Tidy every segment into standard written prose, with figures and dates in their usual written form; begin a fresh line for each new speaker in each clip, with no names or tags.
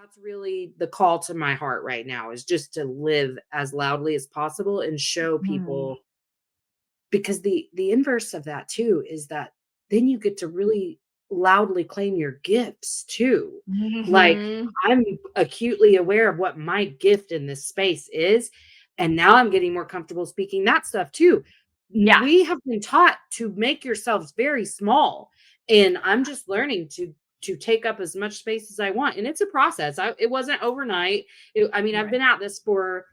that's really the call to my heart right now, is just to live as loudly as possible and show
Mhm.
people, because the inverse of that too is that then you get to really loudly claim your gifts too. Like,
Mhm.
I'm acutely aware of what my gift in this space is, and now I'm getting more comfortable speaking that stuff too.
Yeah.
We have been taught to make yourselves very small, and I'm just learning to take up as much space as I want, and it's a process. It wasn't overnight. I mean, I've
Right.
been at this for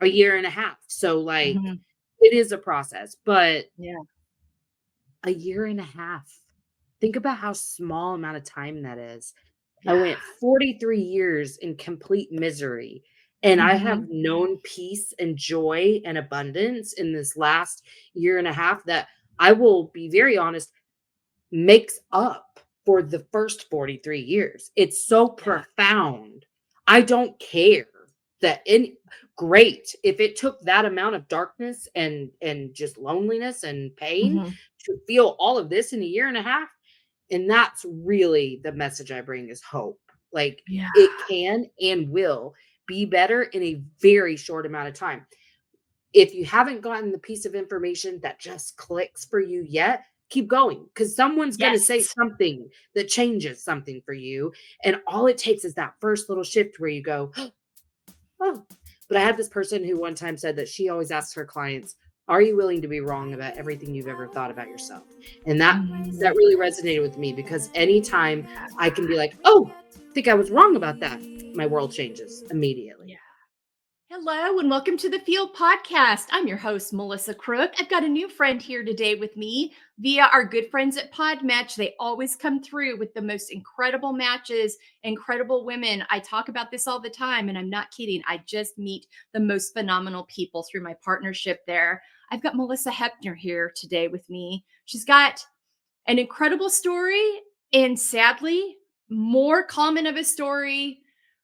a year and a half, so like
Mhm.
it is a process, but
Yeah.
a year and a half. Think about how small amount of time that is. I
Yeah.
went 43 years in complete misery, and I have
Mhm.
known peace and joy and abundance in this last year and a half that, I will be very honest, makes up for the first 43 years. It's so
Yeah.
profound. I don't care that any great if it took that amount of darkness and just loneliness and pain
Mhm.
to feel all of this in a year and a half. And that's really the message I bring, is hope. Like,
Yeah.
it can and will be better in a very short amount of time. If you haven't gotten the piece of information that just clicks for you yet, keep going, because someone's going to say
Yes.
something that changes something for you. And all it takes is that first little shift where you go, oh. But I had this person who one time said that she always asks her clients, are you willing to be wrong about everything you've ever thought about yourself? And that
Mhm.
really resonated with me, because anytime I can be like, oh, I think I was wrong about that, my world changes immediately.
Yeah. Hello and welcome to the Field Podcast. I'm your host, Melissa Crook. I've got a new friend here today with me via our good friends at PodMatch. They always come through with the most incredible matches, incredible women. I talk about this all the time, and I'm not kidding. I just meet the most phenomenal people through my partnership there. I've got Malisa Hepner here today with me. She's got an incredible story, and sadly, more common of a story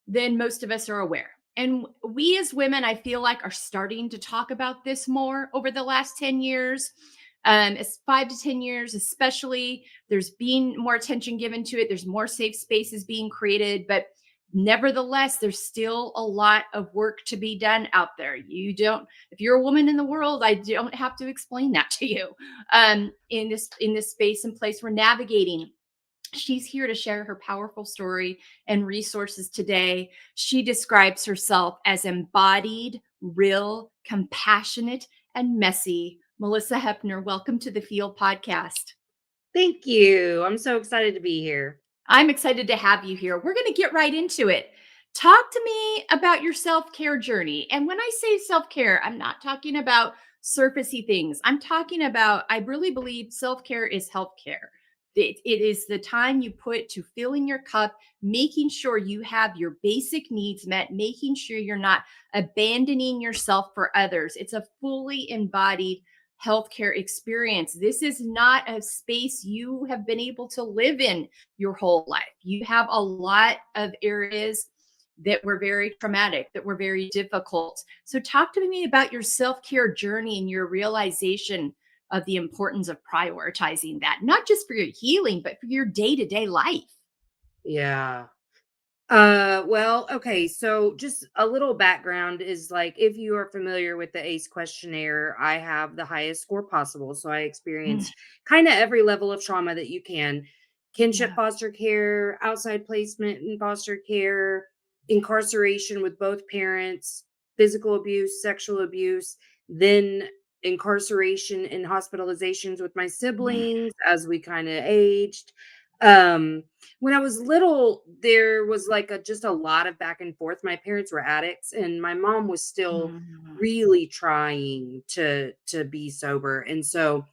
than most of us are aware. And we as women, I feel like, are starting to talk about this more over the last 10 years. It's 5 to 10 years, especially. There's been more attention given to it. There's more safe spaces being created. But nevertheless, there's still a lot of work to be done out there. If you're a woman in the world, I don't have to explain that to you. In this space and place we're navigating, she's here to share her powerful story and resources today. She describes herself as embodied, real, compassionate, and messy. Malisa Hepner, welcome to the Field Podcast.
Thank you. I'm so excited to be here.
I'm excited to have you here. We're going to get right into it. Talk to me about your self care journey. And when I say self care, I'm not talking about surfacey things. I'm talking about, I really believe self care is health care. It is the time you put to filling your cup, making sure you have your basic needs met, making sure you're not abandoning yourself for others. It's a fully embodied healthcare experience. This is not a space you have been able to live in your whole life. You have a lot of areas that were very traumatic, that were very difficult. So, talk to me about your self care journey and your realization of the importance of prioritizing that, not just for your healing, but for your day to day life.
Yeah. Well, okay, so just a little background is, like, if you are familiar with the ACE questionnaire, I have the highest score possible. So I
Mm,
experienced kind of every level of trauma that you can: kinship
yeah.
foster care, outside placement in foster care, incarceration with both parents, physical abuse, sexual abuse, then incarceration and hospitalizations with my
Mm,
siblings as we kind of aged. Um, when I was little, there was like just a lot of back and forth. My parents were addicts, and my mom was still
mm,
really trying to be sober. And so,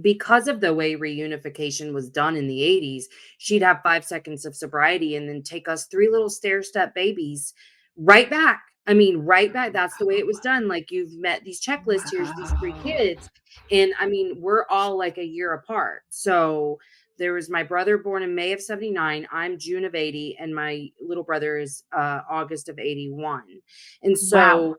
because of the way reunification was done in the 80s, she'd have 5 seconds of sobriety and then take us three little stair step babies right back. I mean, right back. That's the way it was done. Like, you've met these checklists, here's these three
wow.
kids. And I mean, we're all like a year apart. So there was my brother born in May of 79. I'm June of 80. And my little brother is August of 81. And
Wow.
so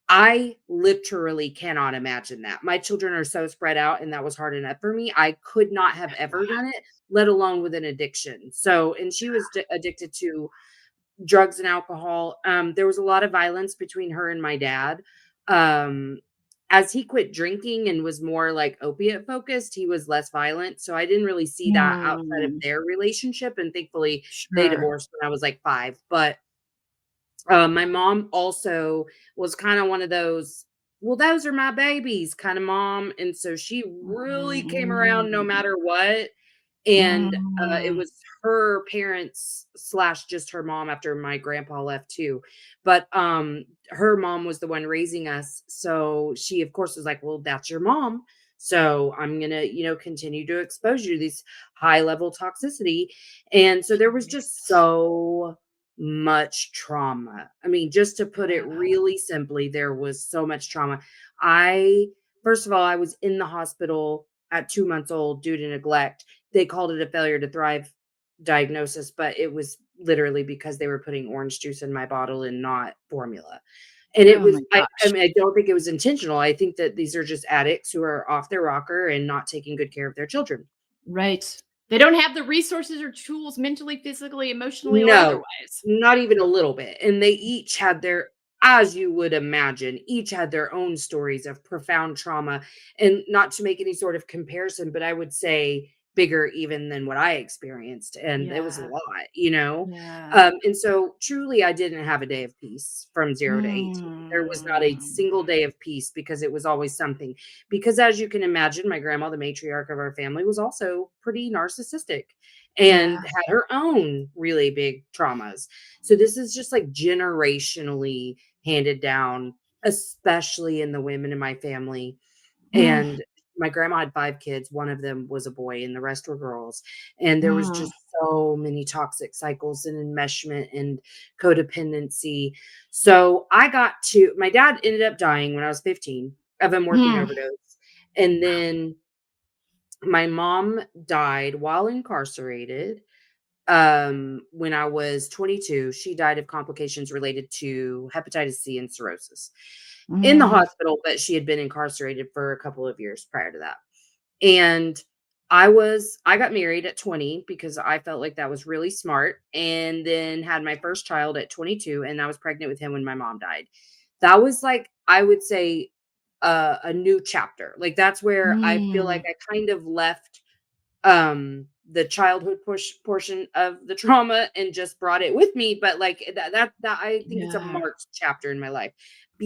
I literally cannot imagine that. My children are so spread out, and that was hard enough for me. I could not have ever done it, let alone with an addiction. So, and she was addicted to drugs and alcohol. There was a lot of violence between her and my dad. Um, as he quit drinking and was more like opiate focused, he was less violent. So I didn't really see that outside of
Mm,
their relationship. And thankfully, they
sure.
divorced when I was like 5. But my mom also was kind of one of those, well, those are my babies kind of mom. And so she really came around no
Mm,
matter what. And, it
mm,
was her parents slash just her mom after my grandpa left too. But, her mom was the one raising us. So she, of course, was like, well, that's your mom. So I'm going to, continue to expose you to these high level toxicity. And so there was just
right.
so much trauma. I mean, just to put it
Yeah.
really simply, there was so much trauma. I, first of all, I was in the hospital at 2 months old due to neglect. They called it a failure to thrive diagnosis, but it was literally because they were putting orange juice in my bottle and not formula. And it
Oh
was
my
I
gosh.
mean, I don't think it was intentional. I think that these are just addicts who are off their rocker and not taking good care of their children.
Right. They don't have the resources or tools mentally, physically, emotionally, or
No,
otherwise.
not even a little bit, and they each had their, as you would imagine, each had their own stories of profound trauma, and not to make any sort of comparison, but I would say bigger even than what I experienced, and it was a
Yeah.
lot, you know?
Yeah.
And so truly, I didn't have a day of peace from 0 to 18. There was not a
Mm.
single day of peace because it was always something. Because as you can imagine, my grandma, the matriarch of our family, was also pretty narcissistic
Yeah.
and had her own really big traumas. So this is just like generationally handed down, especially in the women in my family.
Mm,
And my grandma had 5 kids. One of them was a boy and the rest were girls. And there was
mm,
just so many toxic cycles and enmeshment and codependency. So I got to, my dad ended up dying when I was 15 of a morphine
mm.
overdose. And then my mom died while incarcerated when I was 22. She died of complications related to hepatitis C and cirrhosis in the
Mm,
hospital, but she had been incarcerated for a couple of years prior to that. And I got married at 20 because I felt like that was really smart, and then had my first child at 22, and I was pregnant with him when my mom died. That was like, I would say, a new chapter. Like that's where I feel like
mm.
I kind of left the childhood portion of the trauma and just brought it with me, but like that I think it's a
Yeah.
marked chapter in my life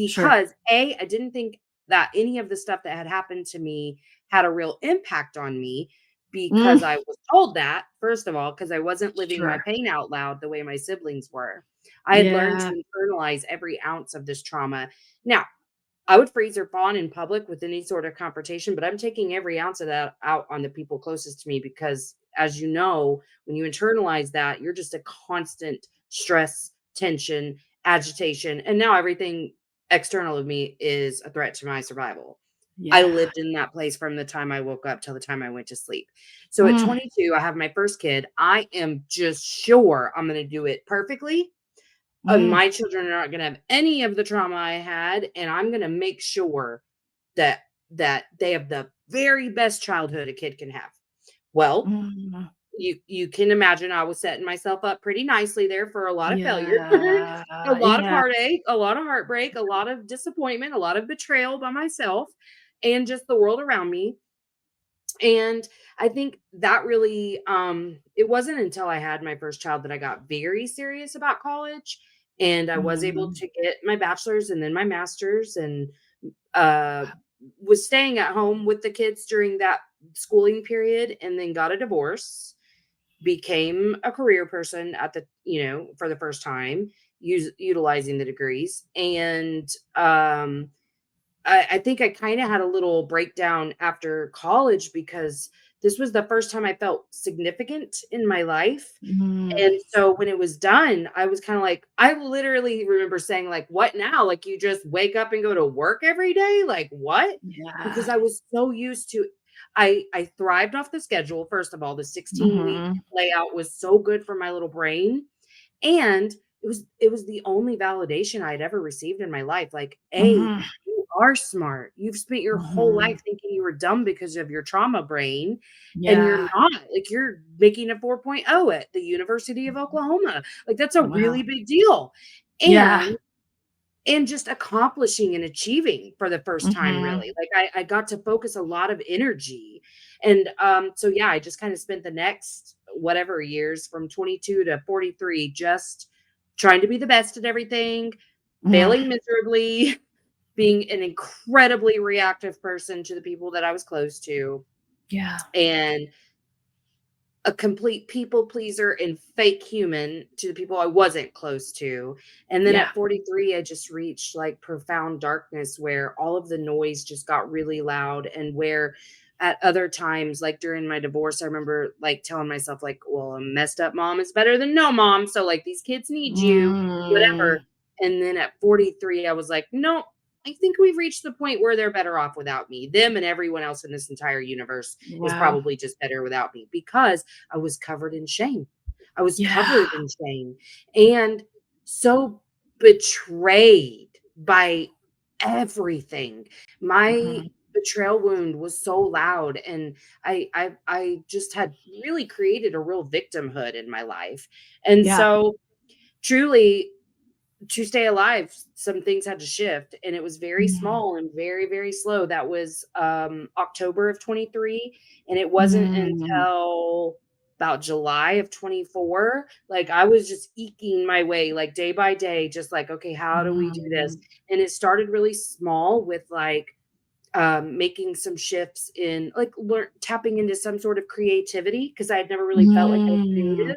Sure.
because I didn't think that any of the stuff that had happened to me had a real impact on me, because
Mm,
I was told that, first of all, because I wasn't living my
sure.
pain out loud the way my siblings were. I had learned
Yeah.
to internalize every ounce of this trauma. Now, I would freeze or fawn in public with any sort of confrontation, but I'm taking every ounce of that out on the people closest to me because, as you know, when you internalize that, you're just a constant stress, tension, agitation. And now everything external of me is a threat to my survival. I
Yeah.
lived in that place from the time I woke up till the time I went to sleep. So at
Mm,
22, I have my first kid. I am just sure I'm going to do it perfectly.
mm,
My children are not gonna have any of the trauma I had, and I'm gonna make sure that they have the very best childhood a kid can have. Well,
mm.
you can imagine I was setting myself up pretty nicely there for a lot of failure,
Yeah.
a lot of
Yeah.
heartache, a lot of heartbreak, a lot of disappointment, a lot of betrayal by myself and just the world around me. And I think that really, it wasn't until I had my first child that I got very serious about college, and I was able
Mm,
to get my bachelor's and then my master's, and uh was staying at home with the kids during that schooling period, and then got a divorce, became a career person at the, for the first time, utilizing the degrees. And I think I kind of had a little breakdown after college because this was the first time I felt significant in my life.
mm.
And so when it was done, I was kind of like, I literally remember saying, like, what now? Like, you just wake up and go to work every day? Like, what? Because
Yeah.
I was so used to, I thrived off the schedule. First of all, the 16-week
Mhm.
layout was so good for my little brain. And it was the only validation I'd ever received in my life. Like, A,
Mhm.
are smart. You've spent your whole
Mhm.
life thinking you were dumb because of your trauma brain, and you're
Yeah.
not. Like, you're making a 4.0 at the University of Oklahoma. Like, that's a
Wow.
really big deal.
Yeah.
And just accomplishing and achieving for the first time,
Mhm.
really. Like, I got to focus a lot of energy. And, so, yeah, I just kinda spent the next whatever years from 22 to 43 just trying to be the best at everything,
Mm.
failing miserably, being an incredibly reactive person to the people that I was close to,
Yeah.
and a complete people pleaser and fake human to the people I wasn't close to. And then
Yeah.
at 43, I just reached like profound darkness where all of the noise just got really loud. And where at other times, like during my divorce, I remember like telling myself, like, well, a messed up mom is better than no mom. So, like, these kids need you, whatever.
Mm.
And then at 43, I was like, no, I think we've reached the point where they're better off without me. Them and everyone else in this entire universe is
Wow.
probably just better without me, because I was covered in shame. I was
Yeah.
covered in shame and so betrayed by everything. My
Mhm.
betrayal wound was so loud, and I just had really created a real victimhood in my life. And
Yeah.
so truly, to stay alive, some things had to shift, and it was very
Mhm.
small and very, very slow. That was, October of 23, and it wasn't
Mm.
until about July of 24, like, I was just eking my way, like, day by day, just like, "Okay, how do we do this?"
Mm.
And it started really small with, like, making some shifts in, like, tapping into some sort of creativity, because I had never really felt like I was
Mm.
creative.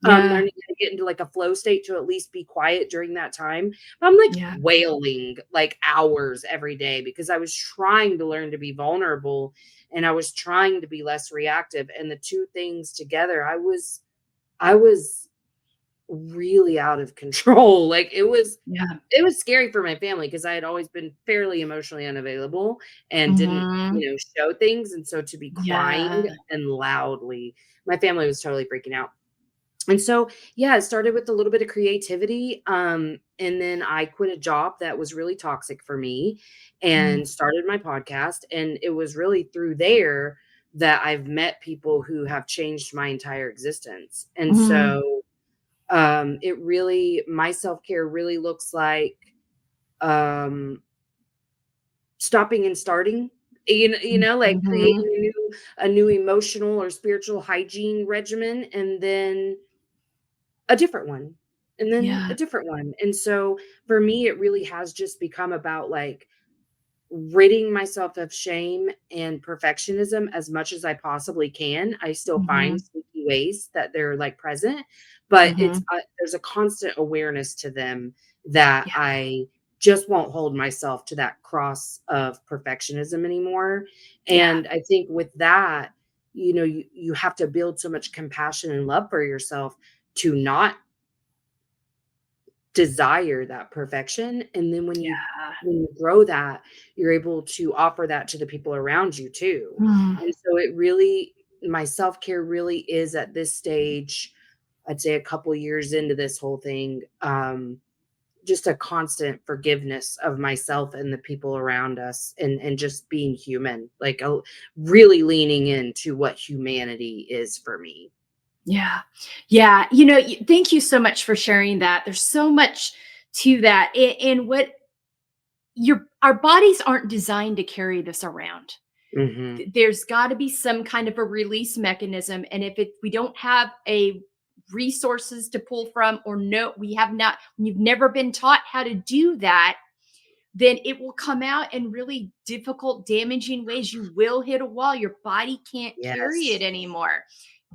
Yeah.
Learning how to get into, like, a flow state to at least be quiet during that time. I'm, like,
Yeah.
wailing, like, hours every day because I was trying to learn to be vulnerable, and I was trying to be less reactive, and the 2 things together, I was really out of control. Like,
Yeah.
it was scary for my family because I had always been fairly emotionally unavailable and didn't,
Mhm.
show things, and so to be crying
Yeah.
and loudly, my family was totally freaking out. And so, yeah, it started with a little bit of creativity. And then I quit a job that was really toxic for me
Mm.
and started my podcast. And it was really through there that I've met people who have changed my entire existence. And
Mhm.
so, my self care really looks like, um, stopping and starting. Like creating
Mhm.
a new emotional or spiritual hygiene regimen, and then a different one, and then
Yeah.
a different one. And so for me, it really has just become about, like, ridding myself of shame and perfectionism as much as I possibly can. I still find
Mhm.
sneaky ways that they're, like, present, but
Mhm.
there's a constant awareness to them that
Yeah.
I just won't hold myself to that cross of perfectionism anymore.
Yeah.
And I think with that, you have to build so much compassion and love for yourself to not desire that perfection. And then
Yeah.
when you grow that, you're able to offer that to the people around you too.
Mm.
And so it really my self-care really is at this stage, I'd say a couple years into this whole thing, just a constant forgiveness of myself and the people around us, and just being human, like, really leaning into what humanity is for me.
Yeah. Yeah. Thank you so much for sharing that. There's so much to that. And what our bodies aren't designed to carry this around.
Mhm.
There's got to be some kind of a release mechanism. And if we don't have a resources to pull from, or no, we have not, you've never been taught how to do that, then it will come out in really difficult, damaging ways. You will hit a wall. Your body can't carry it
Yes.
anymore.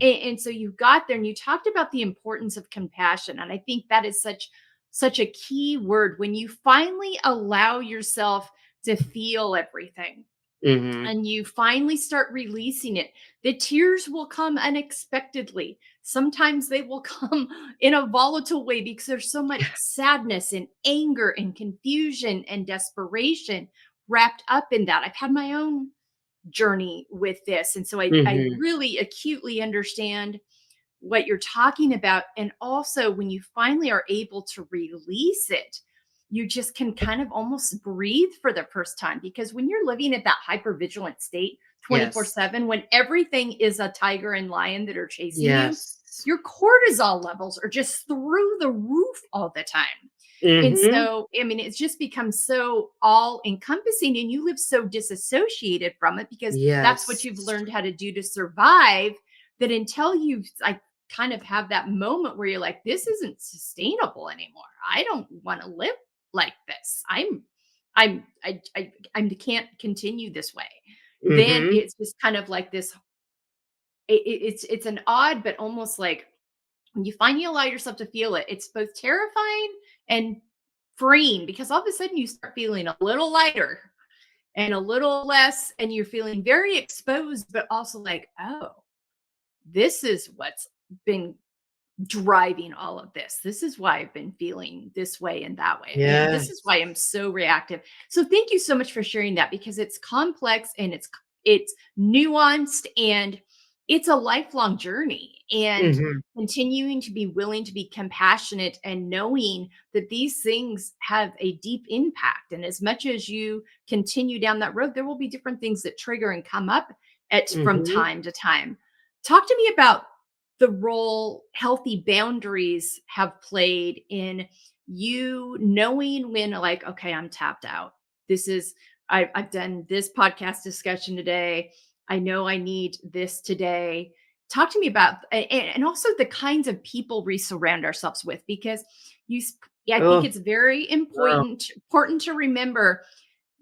And so you got there and you talked about the importance of compassion. And I think that is such a key word when you finally allow yourself to feel everything
Mhm.
and you finally start releasing it. The tears will come unexpectedly. Sometimes they will come in a volatile way because there's so much sadness and anger and confusion and desperation wrapped up in that. I've had my own journey with this. And so I
Mhm.
really acutely understand what you're talking about. And also, when you finally are able to release it, you just can kind of almost breathe for the first time. Because when you're living at that hypervigilant state
Yes.
24/7, when everything is a tiger and lion that are chasing you,
Yes.
your cortisol levels are just through the roof all the time. And
Mhm.
so, I mean, it's just become so all encompassing, and you live so disassociated from it because that's what
Yes.
you've learned how to do to survive. That until you like kind of have that moment where you're like, this isn't sustainable anymore. I don't want to live like this. I can't continue this way. Then
Mhm.
it's just kind of like this. It's an odd, but almost like when you finally allow yourself to feel it, it's both terrifying and freeing because all of a sudden you start feeling a little lighter and a little less, and you're feeling very exposed, but also like, oh, this is what's been driving all of this. This is why I've been feeling this way and that way. And this is
Yes.
why I'm so reactive. So thank you so much for sharing that because it's complex and it's nuanced and it's a lifelong journey. And
Mhm.
continuing to be willing to be compassionate and knowing that these things have a deep impact. And as much as you continue down that road, there will be different things that trigger and come up at from
Mhm.
time to time. Talk to me about the role healthy boundaries have played in you knowing when like, okay, I'm tapped out. This is I've done this podcast discussion today. I know I need this today. Talk to me about and also the kinds of people we surround ourselves with because yeah, I think
Oh,
it's very
girl.
important to remember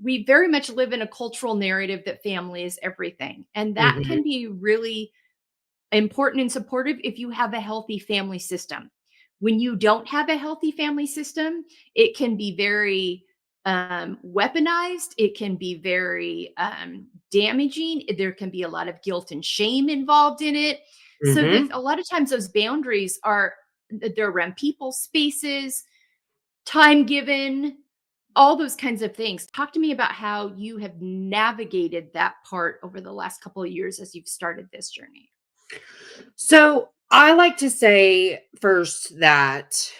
we very much live in a cultural narrative that family is everything. And that
Mhm.
can be really important and supportive if you have a healthy family system. When you don't have a healthy family system, it can be very weaponized. It can be very damaging. There can be a lot of guilt and shame involved in it. So that
Mhm.
a lot of times those boundaries are they're around people, spaces, time given, all those kinds of things. Talk to me about how you have navigated that part over the last couple of years as you've started this journey.
So, I like to say first that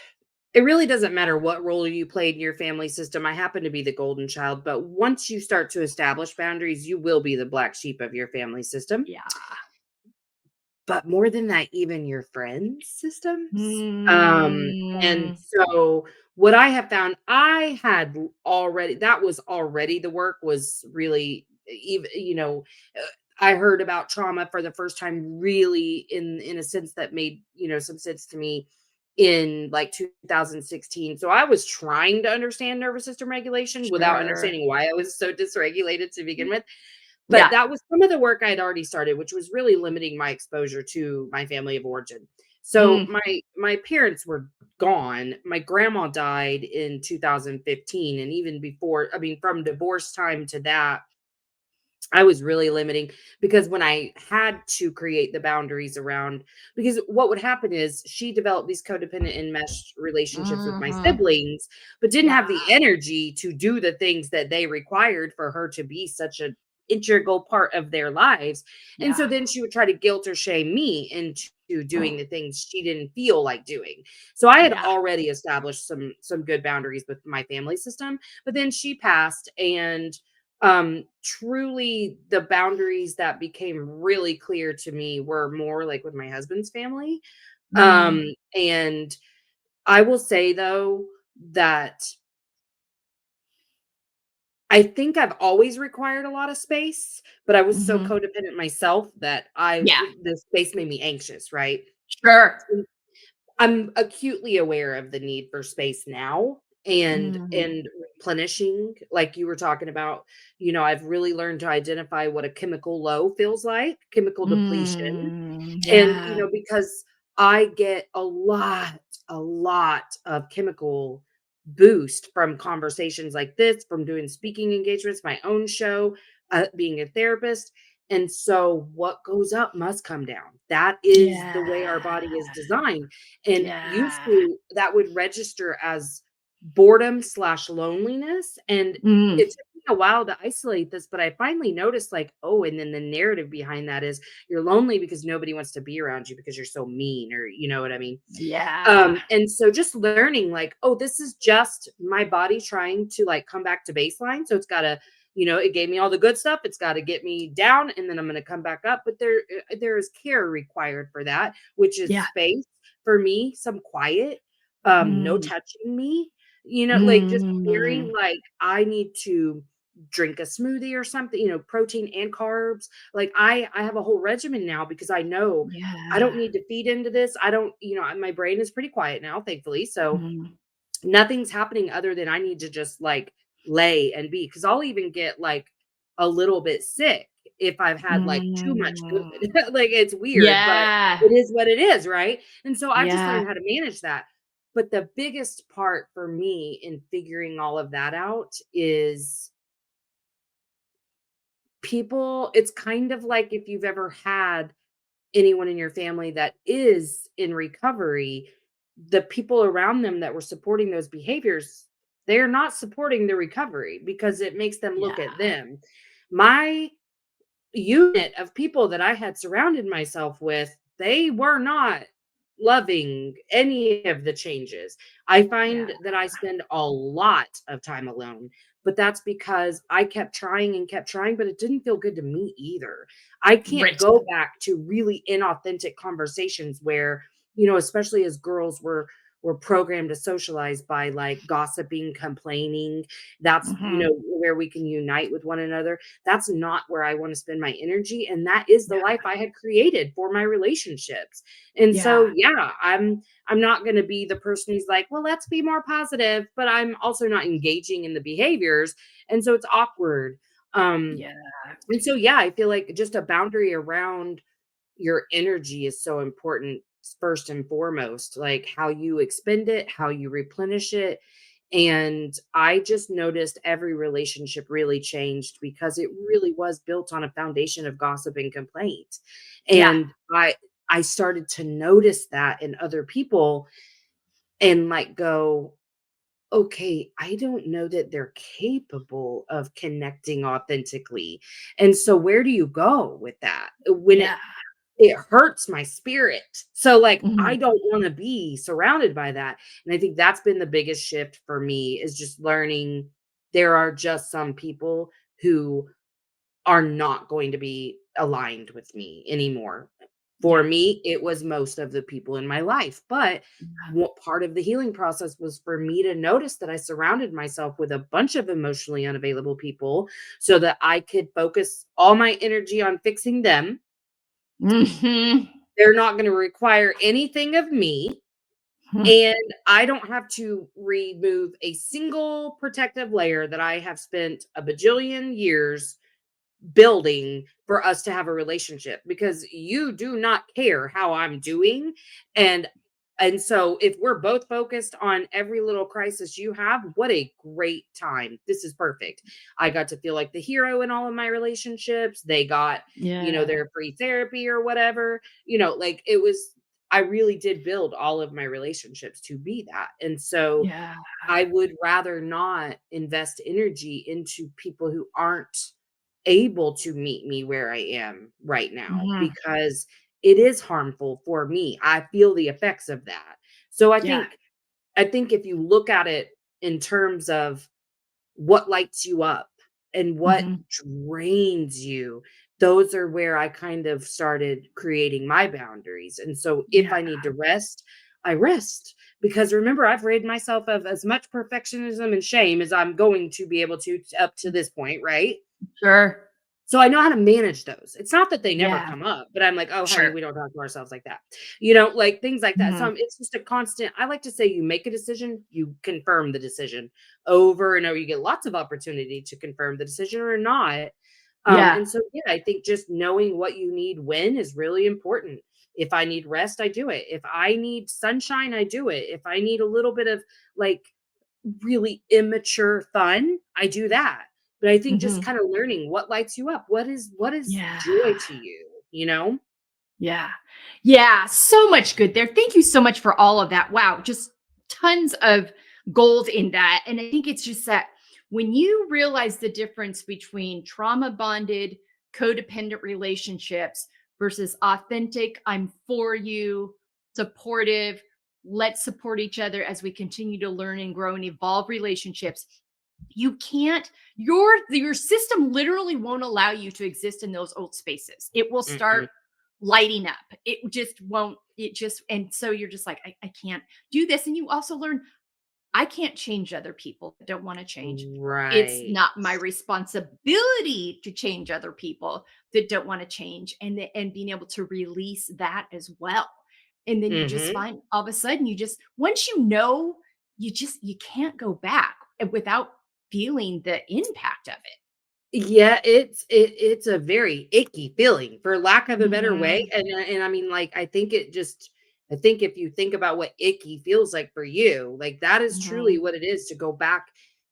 it really doesn't matter what role you played in your family system. I happen to be the golden child, but once you start to establish boundaries, you will be the black sheep of your family system.
Yeah.
But more than that, even your friends' systems. And
Mm.
so what I have found, I had already that was already the work was really even, I heard about trauma for the first time really in a sense that made, some sense to me in like 2016. So I was trying to understand nervous system regulation without
Sure.
understanding why I was so dysregulated to begin with. But
Yeah.
that was some of the work I had already started, which was really limiting my exposure to my family of origin. So
Mm.
my parents were gone. My grandma died in 2015, and even before, I mean, from divorce time to that, I was really limiting because when I had to create the boundaries around because what would happen is she developed these codependent enmeshed relationships with my
Mhm.
siblings, but didn't
Yeah.
have the energy to do the things that they required for her to be such an integral part of their lives. And so
Yeah.
then she would try to guilt or shame me into doing the things she didn't feel like doing. So I had
Yeah.
already established some good boundaries with my family system, but then she passed and truly the boundaries that became really clear to me were more like with my husband's family.
Mm.
And I will say though that I think I've always required a lot of space, but I was so
Mhm.
codependent myself that
Yeah.
the space made me anxious, right?
Sure.
I'm acutely aware of the need for space now
Mm.
and replenishing like you were talking about. I've really learned to identify what a chemical low feels like, chemical depletion.
Mm.
And
Yeah.
because I get a lot of chemical boost from conversations like this, from doing speaking engagements, my own show, being a therapist. And so what goes up must come down. That is the way our
Yeah.
body is designed. And used
Yeah.
to that would register as boredom slash loneliness. And
Mm.
it took me me a while to isolate this, but I finally noticed like, oh, and then the narrative behind that is you're lonely because nobody wants to be around you because you're so mean, or you know what I mean?
Yeah.
And so just learning like, oh, this is just my body trying to like come back to baseline. So it's got to, it gave me all the good stuff. It's got to get me down and then I'm going to come back up. But there is care required for that, which is
Yeah.
space for me, some quiet, no
Mm.
touching me, like just hearing
Mm.
like I need to drink a smoothie or something, protein and carbs. Like I have a whole regimen now because I know I don't
Yeah.
need to feed into this. I don't, my brain is pretty quiet now, thankfully. So
Mm.
nothing's happening other than I need to just like lay and be. Cause I'll even get like a little bit sick if I've had like too much
Mm.
food. Like it's weird, but
Yeah.
it is what it is. Right. And so I've just
Yeah.
learned how to manage that. But the biggest part for me in figuring all of that out is people, it's kind of like if you've ever had anyone in your family that is in recovery, the people around them that were supporting those behaviors, they're not supporting the recovery because it makes them
Yeah.
look at them. My unit of people that I had surrounded myself with, they were not loving any of the changes. I
Yeah.
find that I spend a lot of time alone, but that's because I kept trying, but it didn't feel good to me either. I can't
Rich.
go back to really inauthentic conversations where, especially as girls were programmed to socialize by like gossiping, complaining. That's,
Mhm.
where we can unite with one another. That's not where I want to spend my energy. And that is the
Yeah.
life I had created for my relationships. And
Yeah.
so, yeah, I'm not going to be the person who's like, well, let's be more positive, but I'm also not engaging in the behaviors. And so it's awkward. Um,
Yeah.
and so, yeah, I feel like just a boundary around your energy is so important first and foremost, like how you expend it, how you replenish it. And I just noticed every relationship really changed because it really was built on a foundation of gossip and complaint.
Yeah.
And I started to notice that in other people and like go, okay, I don't know that they're capable of connecting authentically. And so where do you go with that? When
Yeah.
it hurts my spirit. So, like, I
Mhm.
don't wanna be surrounded by that, and I think that's been the biggest shift for me is just learning there are just some people who are not going to be aligned with me anymore. For
Yeah.
me, it was most of the people in my life, but
Yeah.
what part of the healing process was for me to notice that I surrounded myself with a bunch of emotionally unavailable people so that I could focus all my energy on fixing them.
Mhm.
They're not gonna require anything of me,
Hmm.
and I don't have to remove a single protective layer that I have spent a bajillion years building for us to have a relationship because you do not care how I'm doing. And so if we're both focused on every little crisis you have, what a great time. This is perfect. I got to feel like the hero in all of my relationships. They got,
Yeah.
their free therapy or whatever. Like it was I really did build all of my relationships to be that. And so
Yeah.
I would rather not invest energy into people who aren't able to meet me where I am right now
Mhm.
because it is harmful for me. I feel the effects of that. So
Yeah.
I think if you look at it in terms of what lights you up and what
Mhm.
drains you, those are where I kind of started creating my boundaries. And so if
Yeah.
I need to rest, I rest. Because remember, I've rid myself of as much perfectionism and shame as I'm going to be able to up to this point, right?
Sure.
So I know how to manage those. It's not that they never
Yeah.
come up, but I'm like, "Oh, honey,
Sure.
we don't talk to ourselves like that." Like things like that. So
Mhm.
it's just a constant. I like to say you make a decision, you confirm the decision over and over. You get lots of opportunity to confirm the decision or not.
Yeah.
And so yeah, I think just knowing what you need when is really important. If I need rest, I do it. If I need sunshine, I do it. If I need a little bit of like really immature fun, I do that. But I think just
Mhm.
kind of learning what lights you up. What is
Yeah.
joy to you, you know?
Yeah. Yeah. So much good there. Thank you so much for all of that. Wow. Just tons of gold in that. And I think it's just that when you realize the difference between trauma bonded, codependent relationships versus authentic, I'm for you, supportive, let's support each other as we continue to learn and grow and evolve relationships. You can't, your system literally won't allow you to exist in those old spaces. It will start
Mm-mm.
lighting up. It just won't, and so you're just like, I can't do this. And you also learn, I can't change other people that don't want to change. It's
Right.
not my responsibility to change other people that don't want to change, and being able to release that as well. And then you just
Mhm.
find all of a sudden you just, once you know, you can't go back without feeling the impact of it.
Yeah, it's a very icky feeling, for lack of a better way,
Mhm.
and I mean, like, I think if you think about what icky feels like for you, like, that is truly
Mhm.
what it is to go back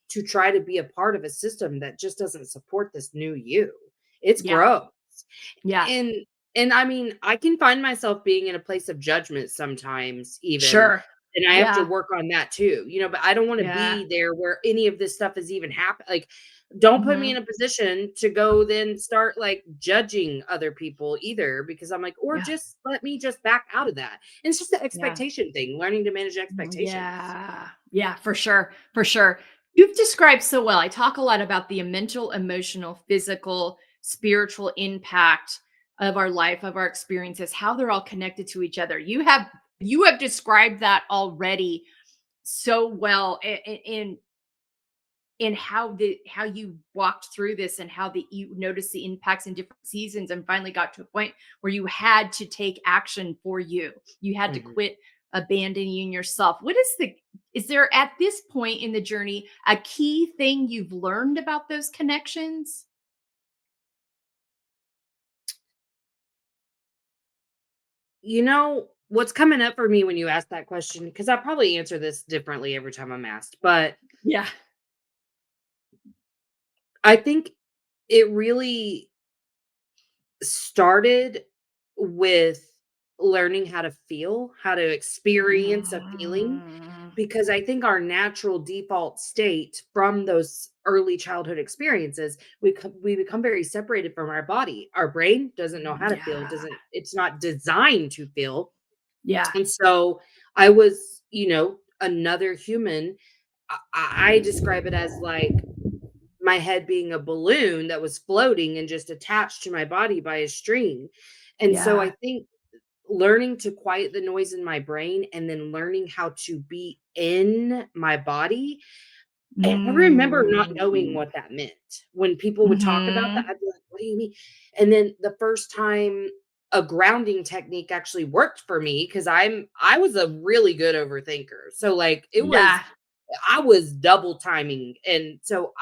to try to be a part of a system that just doesn't support this new you. It's
Yeah.
gross.
Yeah.
And and I mean, I can find myself being in a place of judgment sometimes even,
Sure.
and I have to
Yeah.
work on that too, but I don't wanna
Yeah.
be there where any of this stuff is even like, don't put me in
Mhm.
a position to go then start, like, judging other people either, because I'm like, or
Yeah.
just let me just back out of that. And it's just the
Yeah.
expectation thing, learning to manage expectations.
Yeah. Yeah, for sure. For sure. You've described so well. I talk a lot about the mental, emotional, physical, spiritual impact of our life, of our experiences, how they're all connected to each other. You have described that already so well, in how you walked through this, and how you noticed the impacts in different seasons, and finally got to a point where you had to take action for you. You had to
Mhm.
quit abandoning yourself. Is there, at this point in the journey, a key thing you've learned about those connections?
What's coming up for me when you ask that question, because I probably answer this differently every time I'm asked, but
Yeah.
I think it really started with learning how to feel, how to experience a feeling,
Mm.
because I think our natural default state from those early childhood experiences, we become very separated from our body. Our brain doesn't know how to feel,
Yeah.
doesn't it's not designed to feel.
Yeah.
And so I was, another human. I describe it as like my head being a balloon that was floating and just attached to my body by a string. And so I
Yeah.
think learning to quiet the noise in my brain and then learning how to be in my body. I remember not knowing
Mm.
what that meant. When people would talk about that,
Mhm.
I'd be like, "What do you mean?" And then the first time a grounding technique actually worked for me, because I was a really good overthinker. So like
Yeah.
I was double timing. And so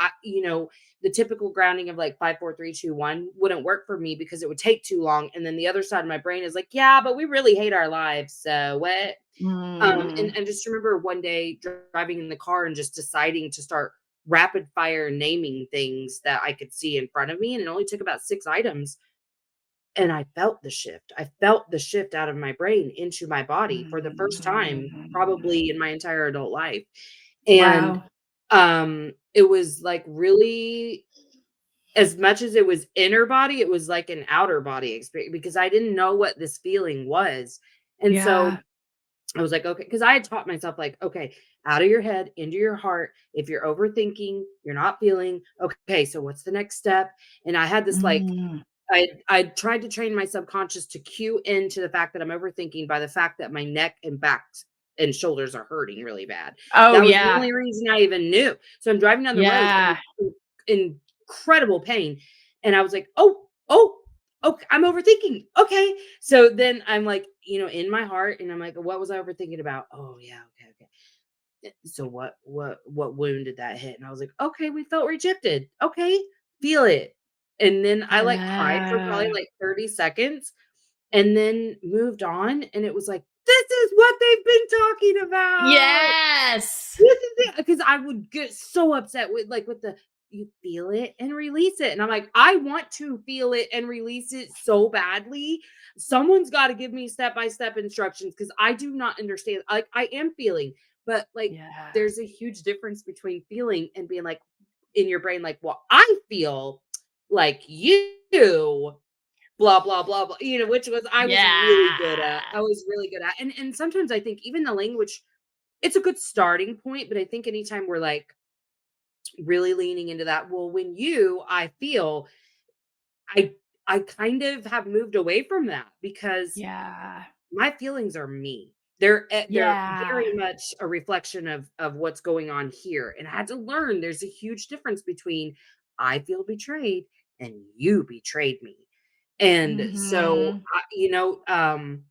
the typical grounding of like 5, 4, 3, 2, 1 wouldn't work for me because it would take too long. And then the other side of my brain is like, yeah, but we really hate our lives. So what? And
Mm.
and just remember one day driving in the car and just deciding to start rapid fire naming things that I could see in front of me. And it only took about 6 items. And I felt the shift. I felt the shift out of my brain into my body for the first time,
Mm.
probably in my entire adult life. And,
Wow.
it was, like, really, as much as it was inner body, it was like an outer body experience because I didn't know what this feeling was. And
Yeah.
so I was like, "Okay," because I had taught myself, like, "Okay, out of your head, into your heart. If you're overthinking, you're not feeling, okay, so what's the next step?" And I had this, like,
Mm.
I tried to train my subconscious to cue into the fact that I'm overthinking by the fact that my neck and back and shoulders are hurting really bad.
Oh,
That was the
yeah.
only reason I even knew. So I'm driving down the road
Yeah.
in incredible pain, and I was like, "Oh, oh, okay, I'm overthinking. Okay." So then I'm like, in my heart, and I'm like, "What was I overthinking about? Oh, yeah, okay, okay. So what wound did that hit?" And I was like, "Okay, we felt rejected. Okay, feel it." And then I, like, cried for probably,
Yeah.
like, 30 seconds and then moved on, and it was like, "This is what they've been talking about.
Yes.
This is it." Because I would get so upset with the, "You feel it and release it." And I'm like, "I want to feel it and release it so badly. Someone's gotta give me step-by-step instructions because I do not understand." Like, I am feeling, but, like,
Yeah.
there's a huge difference between feeling and being like, in your brain, like, well, I feel like you blah, blah, blah, blah, which was I was really good
Yeah.
at. I was really good at. And sometimes I think even the language, it's a good starting point, but I think anytime we're like really leaning into that, well, when I feel, I I kind of have moved away from that because
Yeah.
my feelings are me. They're
Yeah.
very much a reflection of what's going on here, and I had to learn there's a huge difference between I feel betrayed and you betrayed me. And so,
Mhm.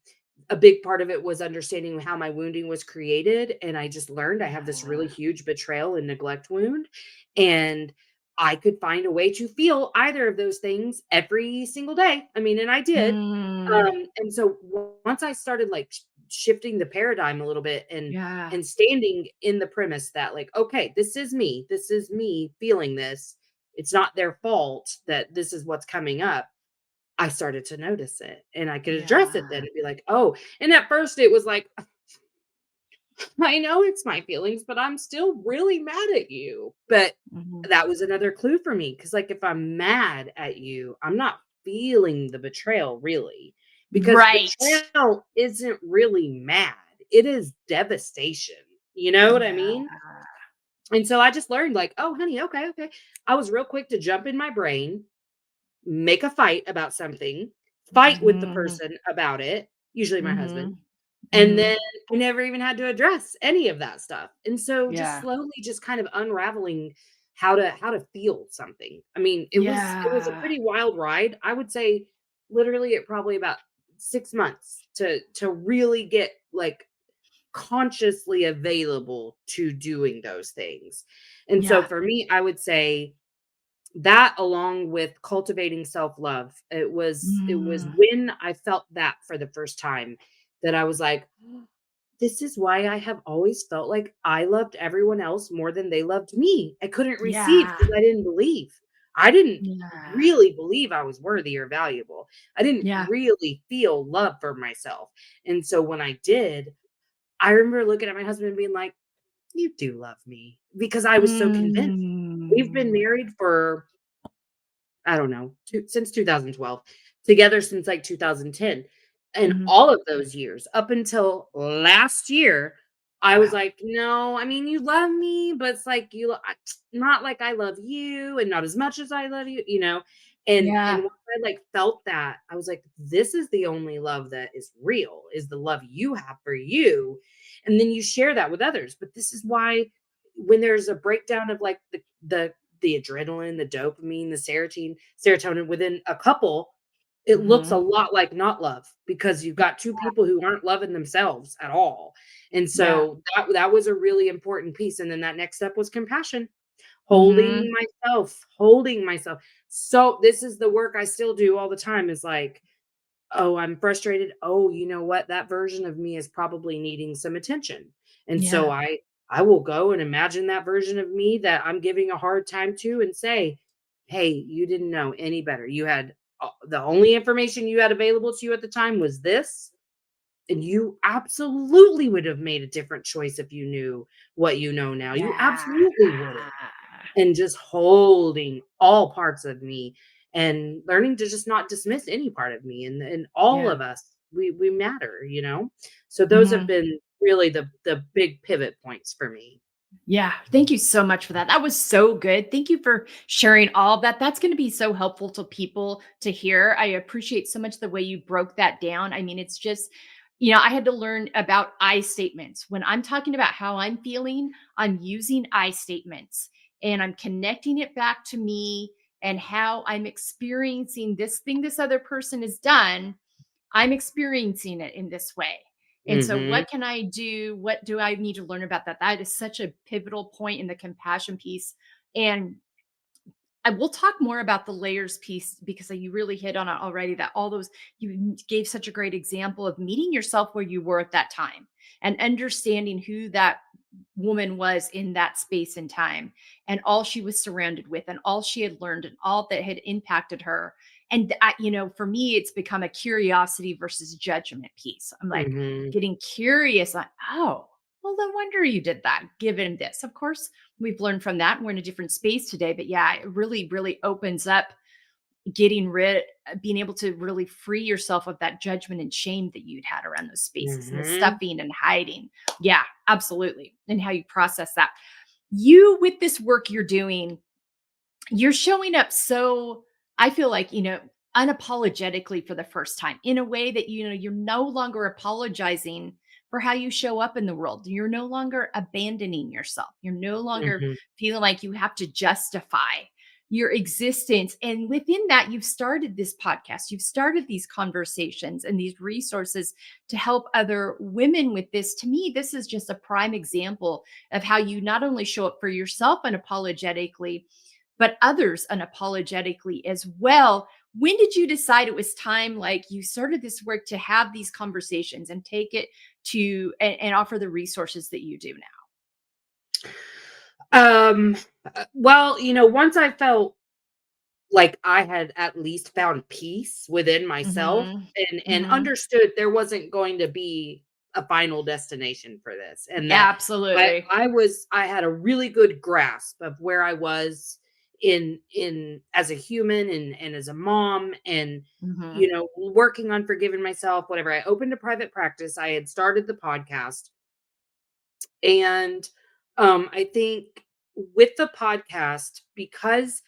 a big part of it was understanding how my wounding was created, and I just learned I have this really
Yeah.
huge betrayal and neglect wound, and I could find a way to feel either of those things every single day. I mean, and I did.
Mm.
And so once I started like shifting the paradigm a little bit
Yeah.
and standing in the premise that like, okay, this is me. This is me feeling this. It's not their fault that this is what's coming up. I started to notice it and I could address it then
Yeah.
and be like, oh, and at first it was like, I know it's my feelings, but I'm still really mad at you. But
Mhm.
that was another clue for me because, like, if I'm mad at you, I'm not feeling the betrayal really because
Right.
betrayal isn't really mad, it is devastation. You know what I
Yeah.
mean? And so I just learned, like, oh, honey, okay, okay. I was real quick to jump in my brain, make a fight about something, fight with the
Mhm.
person about it, usually my husband,
Mhm.
and
Mhm.
then I never even had to address any of that stuff. And so just
Yeah.
slowly just kind of unraveling how to feel something. I mean, it was a
Yeah.
pretty wild ride. I would say literally it probably about 6 months to really get like consciously available to doing those things. And so
Yeah.
for me, I would say that along with cultivating self-love, it was
Mm.
when I felt that for the first time that I was like, this is why I have always felt like I loved everyone else more than they loved me. I couldn't receive
Yeah.
because I didn't believe. I didn't
Yeah.
really believe I was worthy or valuable. I didn't
Yeah.
really feel love for myself. And so when I did, I remember looking at my husband and being like, "You do love me," because I was so convinced. We've been
Mm.
married for I don't know, since 2012, together since like 2010. And
Mhm.
all of those years up until last year, I was
Wow.
like, no, I mean, you love me, but it's like not like I love you and not as much as I love you. And
Yeah.
once I like felt that, I was like, this is the only love that is real, is the love you have for you. And then you share that with others. But this is why when there's a breakdown of like the adrenaline, the dopamine, the serotonin within a couple, it looks a
Mhm.
lot like not love because you've got 2 people who aren't loving themselves at all. And
Yeah.
so that was a really important piece. And then that next step was compassion,
Mhm.
holding myself. So this is the work I still do all the time is like, oh, I'm frustrated. Oh, you know what? That version of me is probably needing some attention. And so
Yeah.
I will go and imagine that version of me that I'm giving a hard time to and say, "Hey, you didn't know any better. You had the only information you had available to you at the time was this, and you absolutely would have made a different choice if you knew what you know now. You
Yeah.
absolutely would have." And just holding all parts of me and learning to just not dismiss any part of me and all
Yeah.
of us, we matter. So those have
Mhm.
been really the big pivot points for me.
Yeah, thank you so much for that. That was so good. Thank you for sharing all of that. That's going to be so helpful to people to hear. I appreciate so much the way you broke that down. I mean, it's just, I had to learn about I statements. When I'm talking about how I'm feeling, I'm using I statements and I'm connecting it back to me and how I'm experiencing this thing this other person has done. I'm experiencing it in this way. And so,
Mhm.
what can I do? What do I need to learn about that? That is such a pivotal point in the compassion piece. And I will talk more about the layers piece because you really hit on it already. That all those, you gave such a great example of meeting yourself where you were at that time and understanding who that woman was in that space and time and all she was surrounded with and all she had learned and all that had impacted her. And for me, it's become a curiosity versus judgment piece. I'm like
Mhm.
getting curious on, oh. Well, no wonder you did that, given this. Of course, we've learned from that. And we're in a different space today. But yeah, it really, really opens up being able to really free yourself of that judgment and shame that you'd had around those spaces and the
Mhm.
stuffing and hiding. Yeah, absolutely. And how you process that. You, with this work you're doing, you're showing up so, I feel like, unapologetically for the first time in a way that, you're no longer apologizing for how you show up in the world. You're no longer abandoning yourself. You're no longer
Mhm.
feeling like you have to justify your existence. And within that, you've started this podcast, you've started these conversations and these resources to help other women with this. To me, this is just a prime example of how you not only show up for yourself unapologetically, but others unapologetically as well. When did you decide it was time, like you started this work, to have these conversations and take it to and offer the resources that you do now?
Um, well, once I felt like I had at least found peace within myself
Mhm.
and
Mhm.
understood there wasn't going to be a final destination for this, and that
Absolutely.
I had a really good grasp of where I was in as a human and as a mom, and
Mhm.
working on forgiving myself, whatever. I opened a private practice. I had started the podcast, and I think with the podcast, because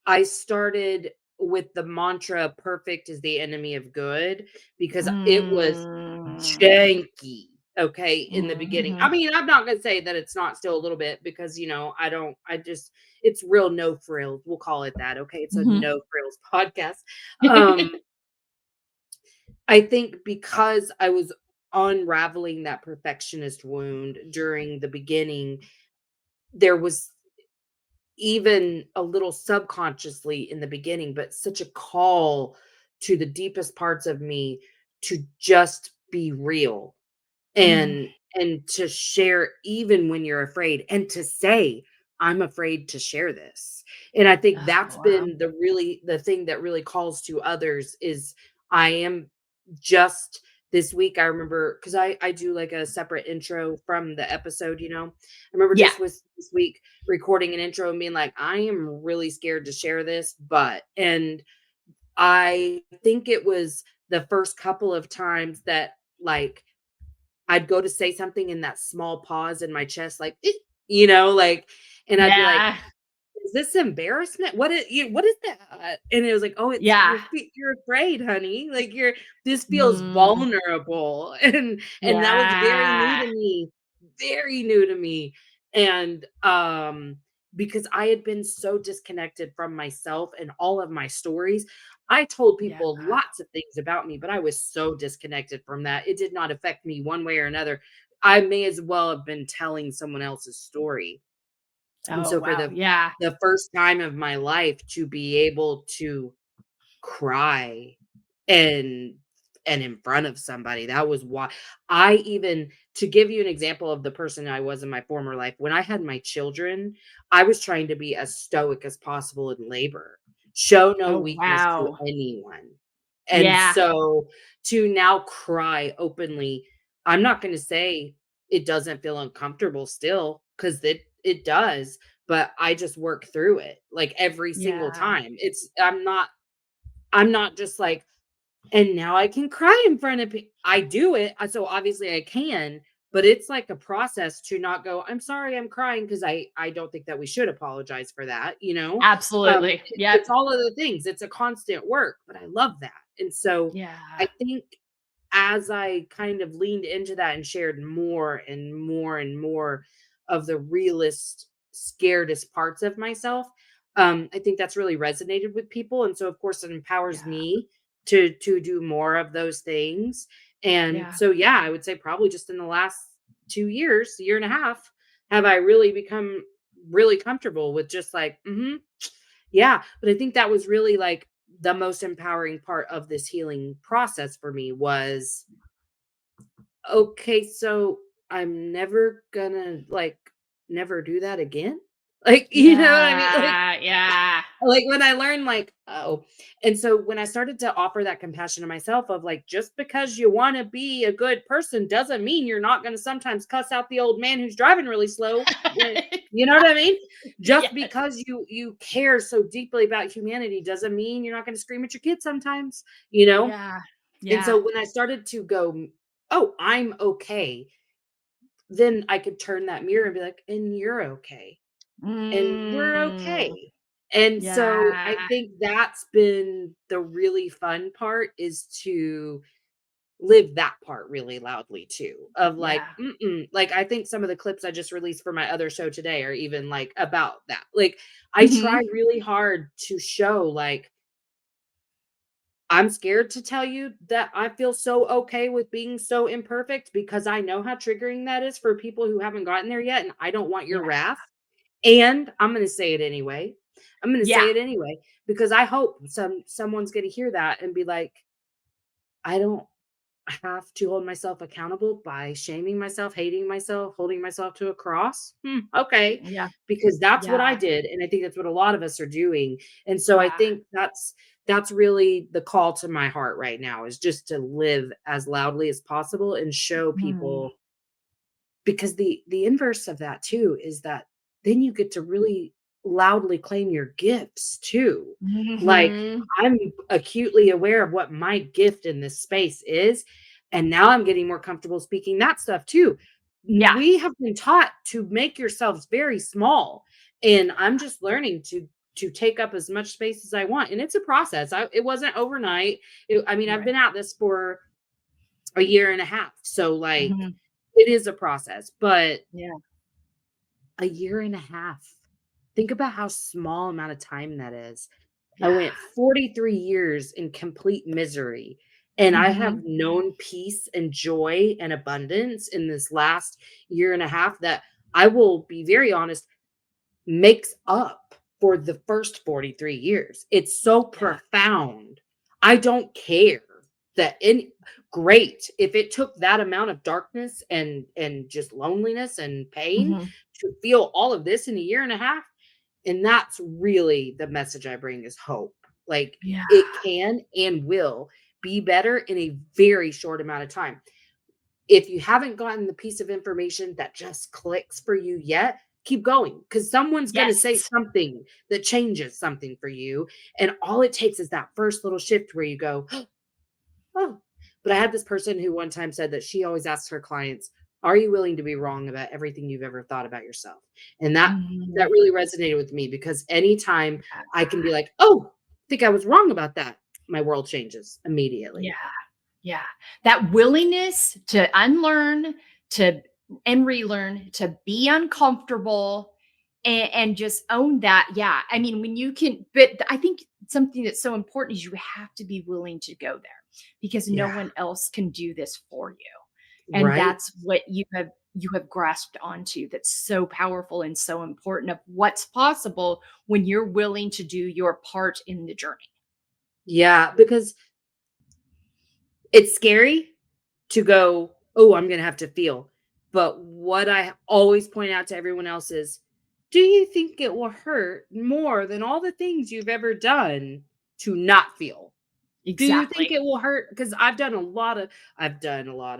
I started with the mantra perfect is the enemy of good, because it was
Mm.
janky, okay, in the beginning. I
Mhm.
mean, I'm not gonna say that it's not still a little bit, because I just it's real no frills. We'll call it that. Okay. It's a
Mhm.
no frills podcast. Um, I think because I was unraveling that perfectionist wound during the beginning, there was even a little subconsciously in the beginning, but such a call to the deepest parts of me to just be real
Mm.
and to share even when you're afraid, and to say, I'm afraid to share this. And I think
Oh,
that's
wow.
been the thing that really calls to others is I am just this week. I remember, because I do like a separate intro from the episode. I remember
Yeah.
just with this week recording an intro and being like, I am really scared to share this, and I think it was the first couple of times that, like, I'd go to say something in that small pause in my chest, like, "Eh," like, and I'd be like,
Yeah.
"Is this embarrassment? What is that?" And it was like, "Oh, it's
Yeah.
you're afraid, honey. Like, this feels
Mm.
vulnerable." And that was
Yeah.
very new to me. And, because I had been so disconnected from myself and all of my stories, I told
Yeah.
people lots of things about me, but I was so disconnected from that. It did not affect me one way or another. I may as well have been telling someone else's story. And
Oh,
so for
wow. Yeah.
the first time of my life to be able to cry and in front of somebody, that was why I even to give you an example of the person I was in my former life, when I had my children, I was trying to be as stoic as possible in labor, show no
Oh,
weakness to
wow.
anyone. And
Yeah.
so to now cry openly, I'm not going to say it doesn't feel uncomfortable still, because it does, but I just work through it like every single
Yeah.
time. I'm not just like, and now I can cry in front of I do it, so obviously I can, but it's like a process to not go, "I'm sorry, I'm crying," because I don't think that we should apologize for that, you know?
Absolutely. Yep.
It's all of the things, it's a constant work, but I love that, and so
Yeah.
I think as I kind of leaned into that and shared more and more and more of the realest, scaredest parts of myself, I think that's really resonated with people. And so, of course, it empowers
Yeah.
me to do more of those things. And
Yeah.
so, yeah, I would say probably just in the last 2 years, year and a half, have I really become really comfortable with just like, yeah. But I think that was really like the most empowering part of this healing process for me was, okay, so I'm never gonna like never do that again. Like, you know what I mean? Like,
Yeah. Yeah.
Like, when I learned, like, oh, and so when I started to offer that compassion to myself of like, just because you want to be a good person doesn't mean you're not going to sometimes cuss out the old man who's driving really slow. You know what I mean? Just
Yes.
because you care so deeply about humanity doesn't mean you're not going to scream at your kids sometimes, you know?
Yeah.
And
Yeah.
so when I started to go, oh, I'm okay, then I could turn that mirror and be like, and you're okay and we're
Mm.
okay. And so
Yeah.
I think that's been the really fun part is to live that part really loudly too of like
Yeah.
like I think some of the clips I just released for my other show today are even like about that. Like I try
Mhm.
really hard to show like I'm scared to tell you that I feel so okay with being so imperfect because I know how triggering that is for people who haven't gotten there yet and I don't want your
Yeah.
wrath. And I'm gonna say it anyway. I'm gonna
Yeah.
say it anyway because I hope someone's gonna hear that and be like, "I don't have to hold myself accountable by shaming myself, hating myself, holding myself to a cross. Okay."
Yeah.
Because that's what I
Yeah.
did, and I think that's what a lot of us are doing. And so I
Yeah.
think that's really the call to my heart right now is just to live as loudly as possible and show
Mhm.
people because the inverse of that too is that then you get to really loudly claim your gifts too. Like,
Mhm.
I'm acutely aware of what my gift in this space is, and now I'm getting more comfortable speaking that stuff too.
Yeah.
We have been taught to make yourselves very small, and I'm just learning to take up as much space as I want, and it's a process. It wasn't overnight. I mean, I've
Right.
been at this for a year and a half, so like
Mhm.
it is a process, but
Yeah.
a year and a half. Think about how small amount of time that is. I
Yeah.
went 43 years in complete misery, and I have
Mhm.
known peace and joy and abundance in this last year and a half that I will be very honest, makes up for the first 43 years. It's so
Yeah.
profound. I don't care that any great if it took that amount of darkness and just loneliness and pain
Mhm.
to feel all of this in a year and a half. And that's really the message I bring is hope. Like
Yeah.
it can and will be better in a very short amount of time. If you haven't gotten the piece of information that just clicks for you yet, keep going because someone's going to say
Yes.
something that changes something for you. And all it takes is that first little shift where you go, oh. But I had this person who one time said that she always asks her clients, are you willing to be wrong about everything you've ever thought about yourself? And that
Mhm.
really resonated with me because anytime I can be like, oh, I think I was wrong about that, my world changes
Yeah.
immediately.
Yeah. That willingness to unlearn, to and relearn, to be uncomfortable and just own that. Yeah. I mean, when you can, but I think something that's so important is you have to be willing to go there because no
Yeah.
one else can do this for you. And
Right.
that's what you have grasped onto that's so powerful and so important of what's possible when you're willing to do your part in the journey.
Yeah. Because it's scary to go, "Oh, I'm gonna have to feel." But what I always point out to everyone else is, do you think it will hurt more than all the things you've ever done to not feel? Do you think
Exactly.
it will hurt? Because I've done a lot of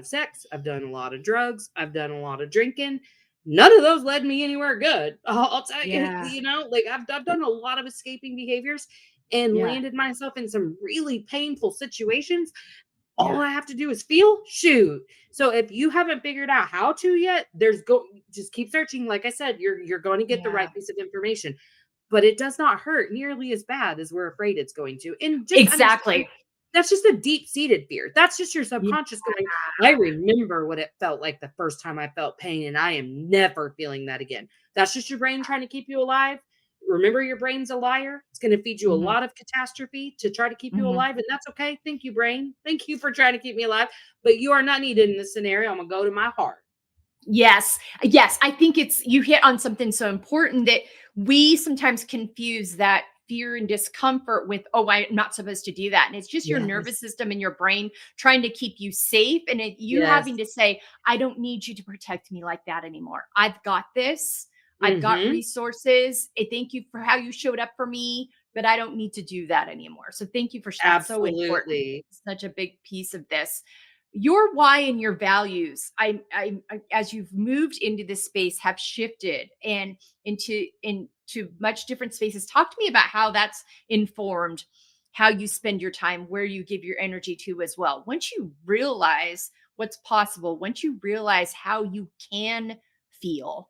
sex, I've done a lot of drugs, I've done a lot of drinking. None of those led me anywhere good. I'll tell you,
Yeah.
like I've done a lot of escaping behaviors and
Yeah.
landed myself in some really painful situations. All
Yeah.
I have to do is feel, shoot. So if you haven't figured out how to yet, just keep searching. Like I said, you're going to get the
Yeah.
right piece of information, but it does not hurt nearly as bad as we're afraid it's going to. And just understand
Exactly.
that's just a deep-seated fear. That's just your
Yeah.
subconscious going, I remember what it felt like the first time I felt pain, and I am never feeling that again. That's just your brain trying to keep you alive. Remember, your brain's a liar. It's going to feed you a
Mhm.
lot of catastrophe to try to keep you
Mhm.
alive, and that's okay. Thank you, brain. Thank you for trying to keep me alive. But you are not needed in this scenario. I'm going to go to my heart.
Yes. Yes, I think it's you hit on something so important that we sometimes confuse that fear and discomfort with, "Oh, I'm not supposed to do that." And it's just your
Yes.
nervous system and your brain trying to keep you safe and you
Yes.
having to say, "I don't need you to protect me like that anymore. I've got this. I've got
Mm-hmm.
resources. I thank you for how you showed up for me. but I don't need to do that anymore. So thank you for that's so important.
Absolutely.
Such a big piece of this. Your why and your values, as you've moved into this space, have shifted and into much different spaces. Talk to me about how that's informed how you spend your time, where you give your energy to as well. Once you realize what's possible, once you realize how you can feel,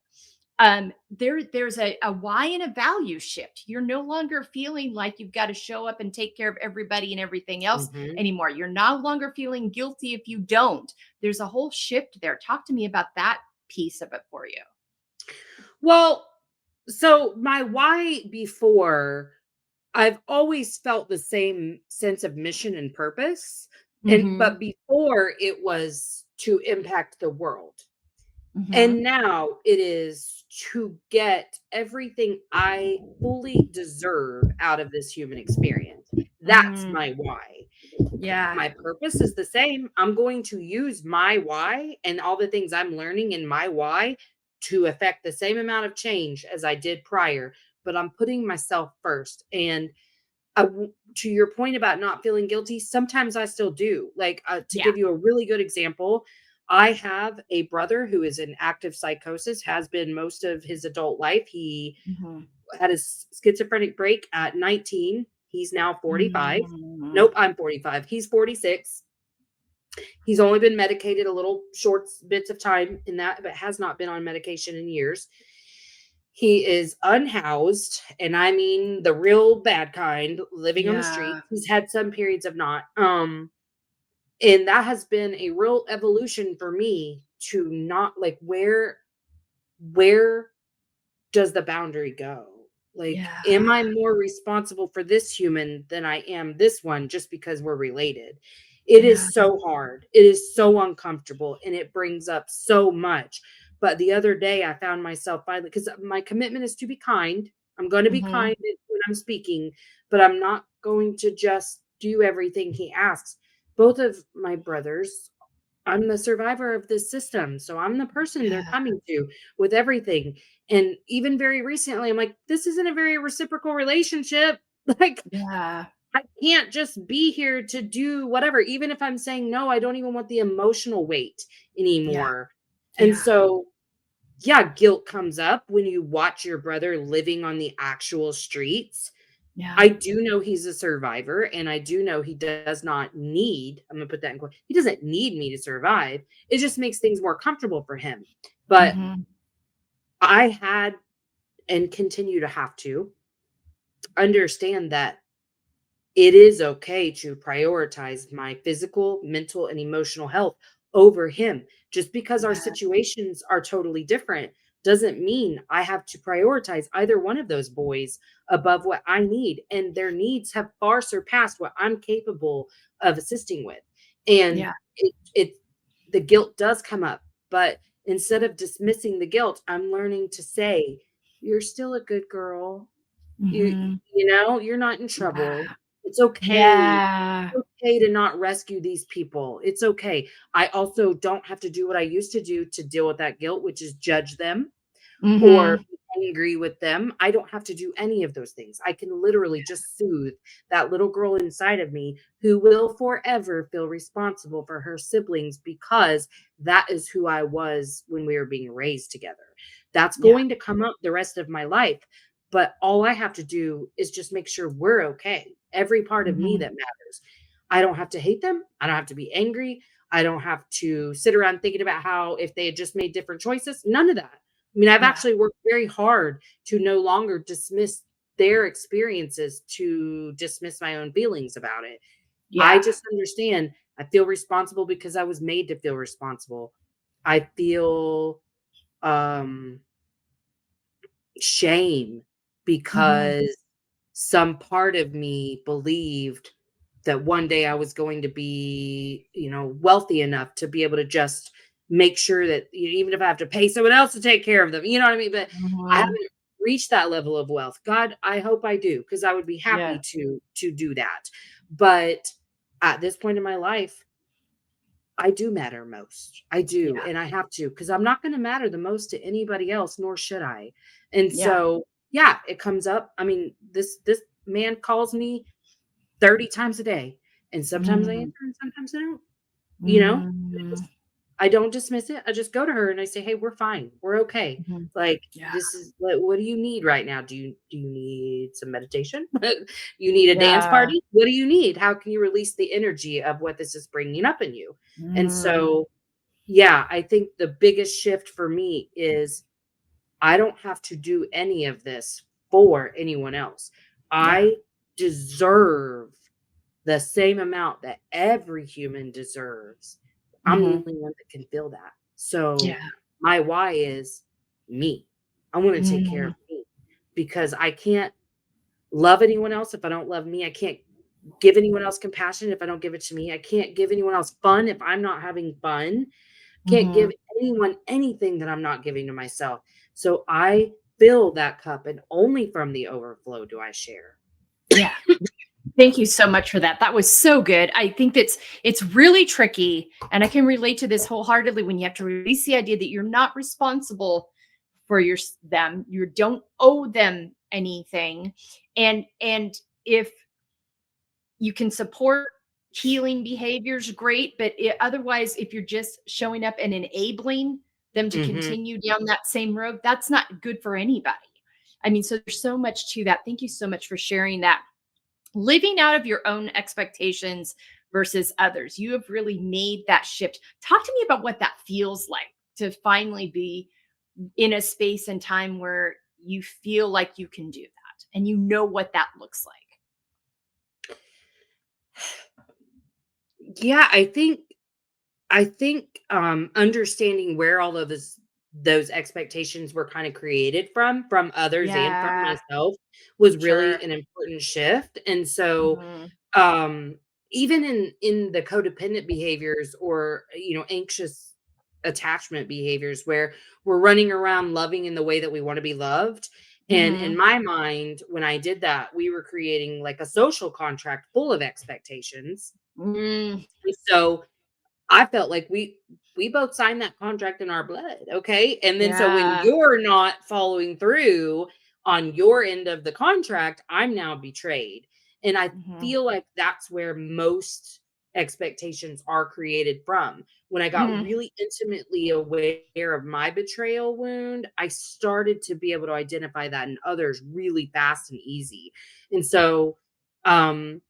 there's a why and a value shift. You're no longer feeling like you've got to show up and take care of everybody and everything else
Mhm.
anymore. You're no longer feeling guilty if you don't. There's a whole shift there. Talk to me about that piece of it for you.
Well, so my why before, I've always felt the same sense of mission and purpose.
Mhm.
But before it was to impact the world.
Mhm.
And now it is to get everything I fully deserve out of this human experience. That's
Mm.
my why.
Yeah.
My purpose is the same. I'm going to use my why and all the things I'm learning in my why to affect the same amount of change as I did prior, but I'm putting myself first. And to your point about not feeling guilty, sometimes I still do. Like, to
Yeah.
give you a really good example, I have a brother who is in active psychosis, has been most of his adult life. He
Mhm.
had a schizophrenic break at 19. He's now 45.
Mm.
Nope, I'm 45. He's 46. He's only been medicated a little short bits of time in that, but has not been on medication in years. He is unhoused, and I mean the real bad kind, living on the street.
Yeah.
He's had some periods of not. And that has been a real evolution for me to not like where does the boundary go? Like,
Yeah.
am I more responsible for this human than I am this one just because we're related? It
Yeah.
is so hard. It is so uncomfortable and it brings up so much. But the other day, I found myself finally, because my commitment is to be kind. I'm going to be
Mhm.
kind when I'm speaking, but I'm not going to just do everything he asks. Both of my brothers, I'm the survivor of this system. So I'm the person they're
Yeah.
coming to with everything. And even very recently, I'm like, this isn't a very reciprocal relationship. Like,
Yeah.
I can't just be here to do whatever. Even if I'm saying no, I don't even want the emotional weight
Yeah.
anymore. And
Yeah.
so, yeah, guilt comes up when you watch your brother living on the actual streets.
Yeah.
I do know he's a survivor, and I do know he does not need, I'm gonna put that in quote, he doesn't need me to survive. It just makes things more comfortable for him. But
Mhm.
I had and continue to have to understand that it is okay to prioritize my physical, mental, and emotional health over him. Just because our
Yeah.
situations are totally different doesn't mean I have to prioritize either one of those boys above what I need. And their needs have far surpassed what I'm capable of assisting with. And
Yeah.
it the guilt does come up, but instead of dismissing the guilt, I'm learning to say, you're still a good girl. You
Mhm.
you're not in trouble.
Yeah.
It's okay.
Yeah.
It's okay to not rescue these people. It's okay. I also don't have to do what I used to do to deal with that guilt, which is judge them or
Mhm.
be angry with them. I don't have to do any of those things. I can literally just soothe that little girl inside of me who will forever feel responsible for her siblings because that is who I was when we were being raised together. That's
Yeah.
going to come up the rest of my life. But all I have to do is just make sure we're okay. Every part of me
Mhm.
that matters. I don't have to hate them. I don't have to be angry. I don't have to sit around thinking about how if they had just made different choices. None of that. I mean, I've
Yeah.
actually worked very hard to no longer dismiss their experiences, to dismiss my own feelings about it. I
Yeah.
just understand I feel responsible because I was made to feel responsible. I feel um shame
Mhm.
because some part of me believed that one day I was going to be, wealthy enough to be able to just make sure that even if I have to pay someone else to take care of them, you know what I mean? But I
Mhm.
haven't reached that level of wealth. God, I hope I do because I would be
Yeah.
happy to do that. But at this point in my life, I do matter most. I do,
Yeah.
and I have to, because I'm not gonna matter the most to anybody else, nor should I. And
Yeah.
so, yeah, it comes up. I mean, this man calls me 30 times a day, and sometimes I
Mm,
answer and sometimes I don't, you know?
mm,
I don't dismiss it. I just go to her and I say, "Hey, we're fine. We're okay.
mhm.
Like,
Yeah,
this is what do you need right now? Do you need some meditation? You need a dance
yeah,
party? What do you need? How can you release the energy of what this is bringing up in you?" And
mm,
so, yeah, I think the biggest shift for me is I don't have to do any of this for anyone else.
yeah,
I deserve the same amount that every human deserves. I'm the
mhm,
only one that can feel that. So
yeah,
my why is me. I want to take care
mm,
of me because I can't love anyone else if I don't love me. I can't give anyone else compassion if I don't give it to me. I can't give anyone else fun if I'm not having fun. Can't give
mhm,
anyone anything that I'm not giving to myself. So I fill that cup and only from the overflow do I share.
yeah. Thank you so much for that. That was so good. I think it's really tricky, and I can relate to this wholeheartedly when you have to release the idea that you're not responsible for them. You don't owe them anything. And if you can support healing behaviors, great, but otherwise if you're just showing up and enabling them to
Mhm.
continue down that same road, that's not good for anybody. I mean, so there's so much to that. Thank you so much for sharing that. Living out of your own expectations versus others. You have really made that shift. Talk to me about what that feels like to finally be in a space and time where you feel like you can do that and you know what that looks like.
Yeah, I think understanding where all of those expectations were kind of created from others and from
Yeah,
myself was really
sure.
an important shift. And so
Mhm.
um even in the codependent behaviors or anxious attachment behaviors where we're running around loving in the way that we want to be loved, and in
Mhm.
my mind when I did that we were creating like a social contract full of expectations.
Mm,
And so I felt like we both signed that contract in our blood, okay? And then so when
yeah.
you're not following through on your end of the contract, I'm now betrayed. And I
Mhm.
feel like that's where most expectations are created from. When I got
Mm,
really intimately aware of my betrayal wound, I started to be able to identify that in others really fast and easy. And so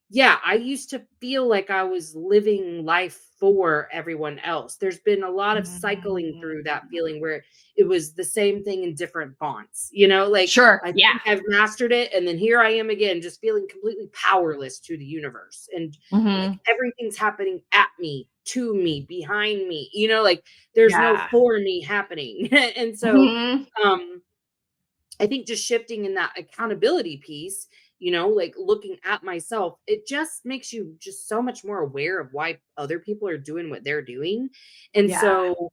yeah, I used to feel like I was living life for everyone else. There's been a lot of cycling through that
mm.
feeling where it was the same thing in different fonts, like
Sure,
I
yeah.
think I've mastered it and then here I am again just feeling completely powerless to the universe, and like
Mhm.
everything's happening at me, to me, behind me, like there's no
Yeah.
for me happening. And so
Mhm.
um I think just shifting in that accountability piece, like looking at myself, it just makes you just so much more aware of why other people are doing what they're doing. And
Yeah,
so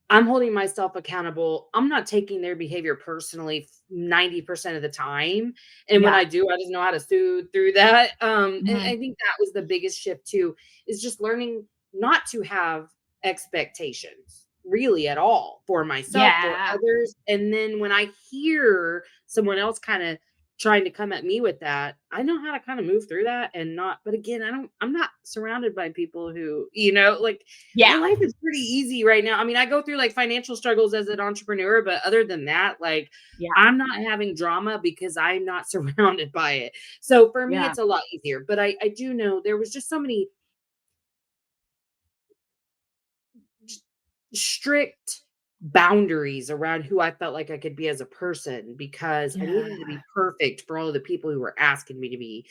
I'm holding myself accountable. I'm not taking their behavior personally 90% of the time. And when
yeah.
I do, I just know how to soothe through that. And
Mhm.
I think that was the biggest shift too, is just learning not to have expectations really at all for myself, for
Yeah,
others. And then when I hear someone else kind of trying to come at me with that, I know how to kind of move through that and not, but again, I'm not surrounded by people who, like my
yeah,
life is pretty easy right now. I mean, I go through like financial struggles as an entrepreneur, but other than that, like
yeah,
I'm not having drama because I'm not surrounded by it. So for me,
yeah.
it's a lot easier. But I do know there was just so many j- strict boundaries around who I felt like I could be as a person because I
Yeah.
needed to be perfect for all of the people who were asking me to be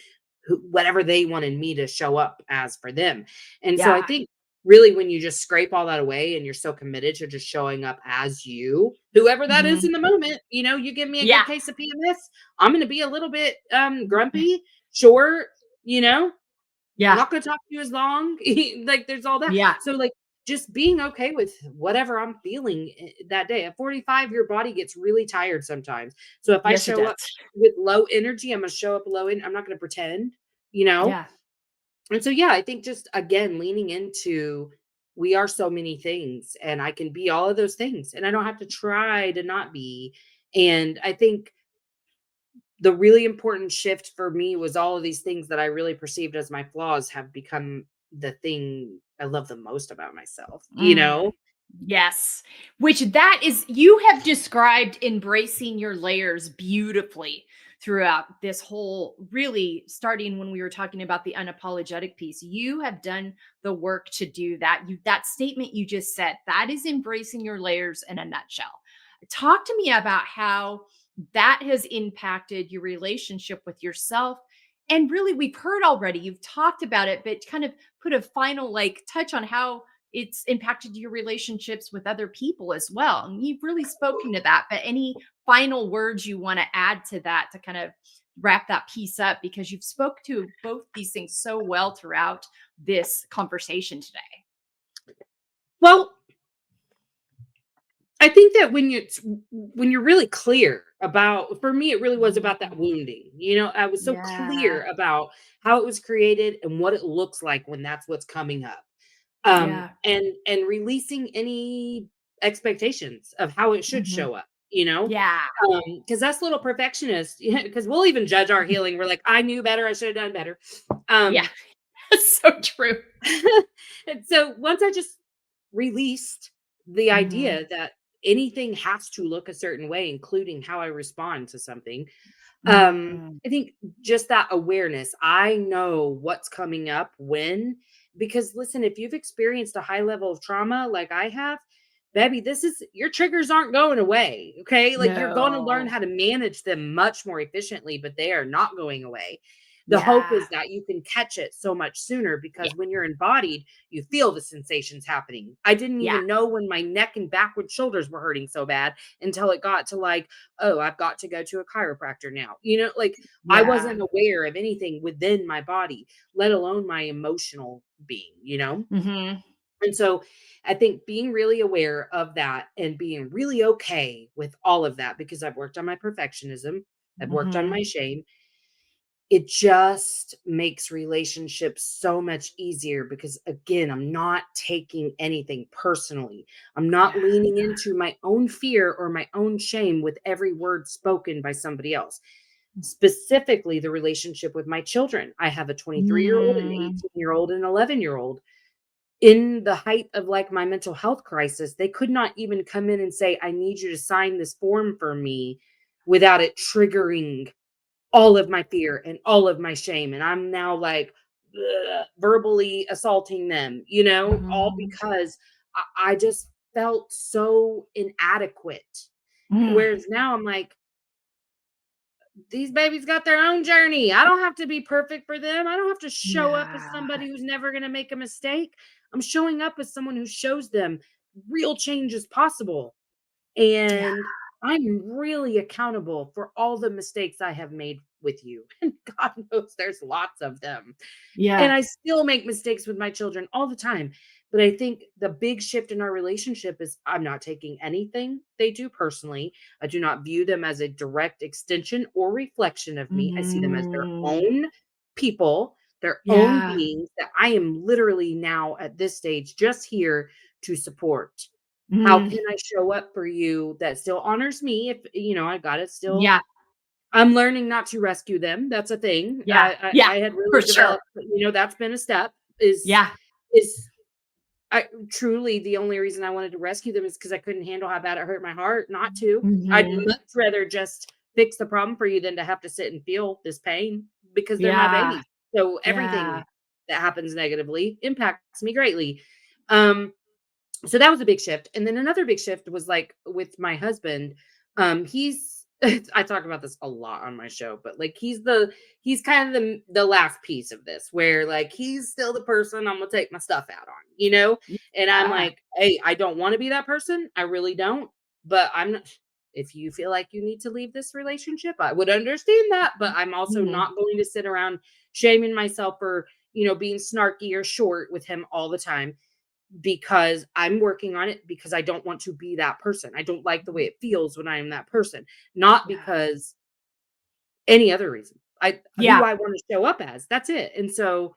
whatever they wanted me to show up as for them. And so I
Yeah.
think really when you just scrape all that away and you're so committed to just showing up as you, whoever that is
Mhm.
in the moment, you give me a good
Yeah.
case of PMS, I'm going to be a little bit grumpy, short, you know,
Yeah.
not gonna talk to you as long. Like, there's all that.
Yeah.
So, like, just being okay with whatever I'm feeling that day. At 45, your body gets really tired sometimes. So if I
Yes, it
show
does.
up with low energy, I'm gonna show up low I'm not gonna pretend, you know?
Yeah.
And so, yeah, I think just again leaning into we are so many things and I can be all of those things and I don't have to try to not be. And I think the really important shift for me was all of these things that I really perceived as my flaws have become the thing I love the most about myself, you
Mm.
know?
Yes. Which that is, you have described embracing your layers beautifully throughout this whole, really starting when we were talking about the unapologetic piece. You have done the work to do that. You, that statement you just said, that is embracing your layers in a nutshell. Talk to me about how that has impacted your relationship with yourself. And really, we've heard already, you've talked about it, but kind of put a final like touch on how it's impacted your relationships with other people as well. And you've really spoken to that, but any final words you want to add to that to kind of wrap that piece up, because you've spoke to both these things so well throughout this conversation today.
Well, I think that when you're really clear about, for me, it really was about that
Mm.
wounding. You know, I was so
Yeah.
clear about how it was created and what it looks like when that's what's coming up.
Yeah.
And releasing any expectations of how it should
Mhm.
show up, you know?
Yeah.
Because us little perfectionists, because we'll even judge our healing. We're like, I knew better, I should have done better.
Yeah.
Um,
So true.
and so once I just released the
Mhm.
idea that anything has to look a certain way, including how I respond to something,
Mm.
I think just that awareness. I know what's coming up when, because listen, if you've experienced a high level of trauma like I have, baby, this is your triggers aren't going away. Okay. Like you're going to learn
No.
how to manage them much more efficiently, but they are not going away. The hope
Yeah.
is that you can catch it so much sooner
Yeah.
because when you're embodied, you feel the sensations happening. I didn't
Yeah.
even know when my neck and backward shoulders were hurting so bad until it got to like, oh, I've got to go to a chiropractor now. You know, like I
Yeah.
wasn't aware of anything within my body, let alone my emotional being, you know?
Mhm.
And so I think being really aware of that and being really okay with all of that, because I've worked on my perfectionism, I've worked on
Mhm.
my shame, it just makes relationships so much easier because again, I'm not taking anything personally. I'm not
Yeah.
leaning into my own fear or my own shame with every word spoken by somebody else. Specifically, the relationship with my children. I have a 23-year-old, an
Mm.
18-year-old, and 11-year-old. In the height of like my mental health crisis, they could not even come in and say, I need you to sign this form for me without it triggering all of my fear and all of my shame. And I'm now like verbally assaulting them, you know, all
Mhm.
because I just felt so inadequate.
Mm.
Whereas now I'm like, these babies got their own journey. I don't have to be perfect for them. I don't have to show up as
Yeah.
somebody who's never going to make a mistake. I'm showing up as someone who shows them real change is possible.
Yeah.
And I'm really accountable for all the mistakes I have made with you. And God knows there's lots of them. And
Yeah.
I still make mistakes with my children all the time. But I think the big shift in our relationship is I'm not taking anything they do personally. I do not view them as a direct extension or reflection of me. I see them as their
Mhm.
own people, their own
Yeah.
beings that I am literally now at this stage just here to support. How
Mm.
can I show up for you that still honors me? If you know, I got to still
Yeah.
I'm learning not to rescue them, that's a thing.
Yeah. Yeah.
I had
For
really
sure.
developed, you know, that's been a step, is
Yeah.
is I truly the only reason I wanted to rescue them is because I couldn't handle how bad it hurt my heart not to. I'd
Mhm.
much rather just fix the problem for you than to have to sit and feel this pain because they're my
Yeah.
babies. So
Yeah.
everything that happens negatively impacts me greatly. Um, so that was a big shift. And then another big shift was like with my husband. He's I talk about this a lot on my show, but like he's kind of the last piece of this where like he's still the person I'm gonna take my stuff out on, you know? And I'm
Yeah.
like, hey, I don't want to be that person. I really don't. But I'm not if you feel like you need to leave this relationship, I would understand that. But I'm also
Mhm.
not going to sit around shaming myself for, you know, being snarky or short with him all the time because I'm working on it because I don't want to be that person. I don't like the way it feels when I am that person, not
Yeah.
because any other reason. I who
Yeah.
I want to show up as. That's it. And so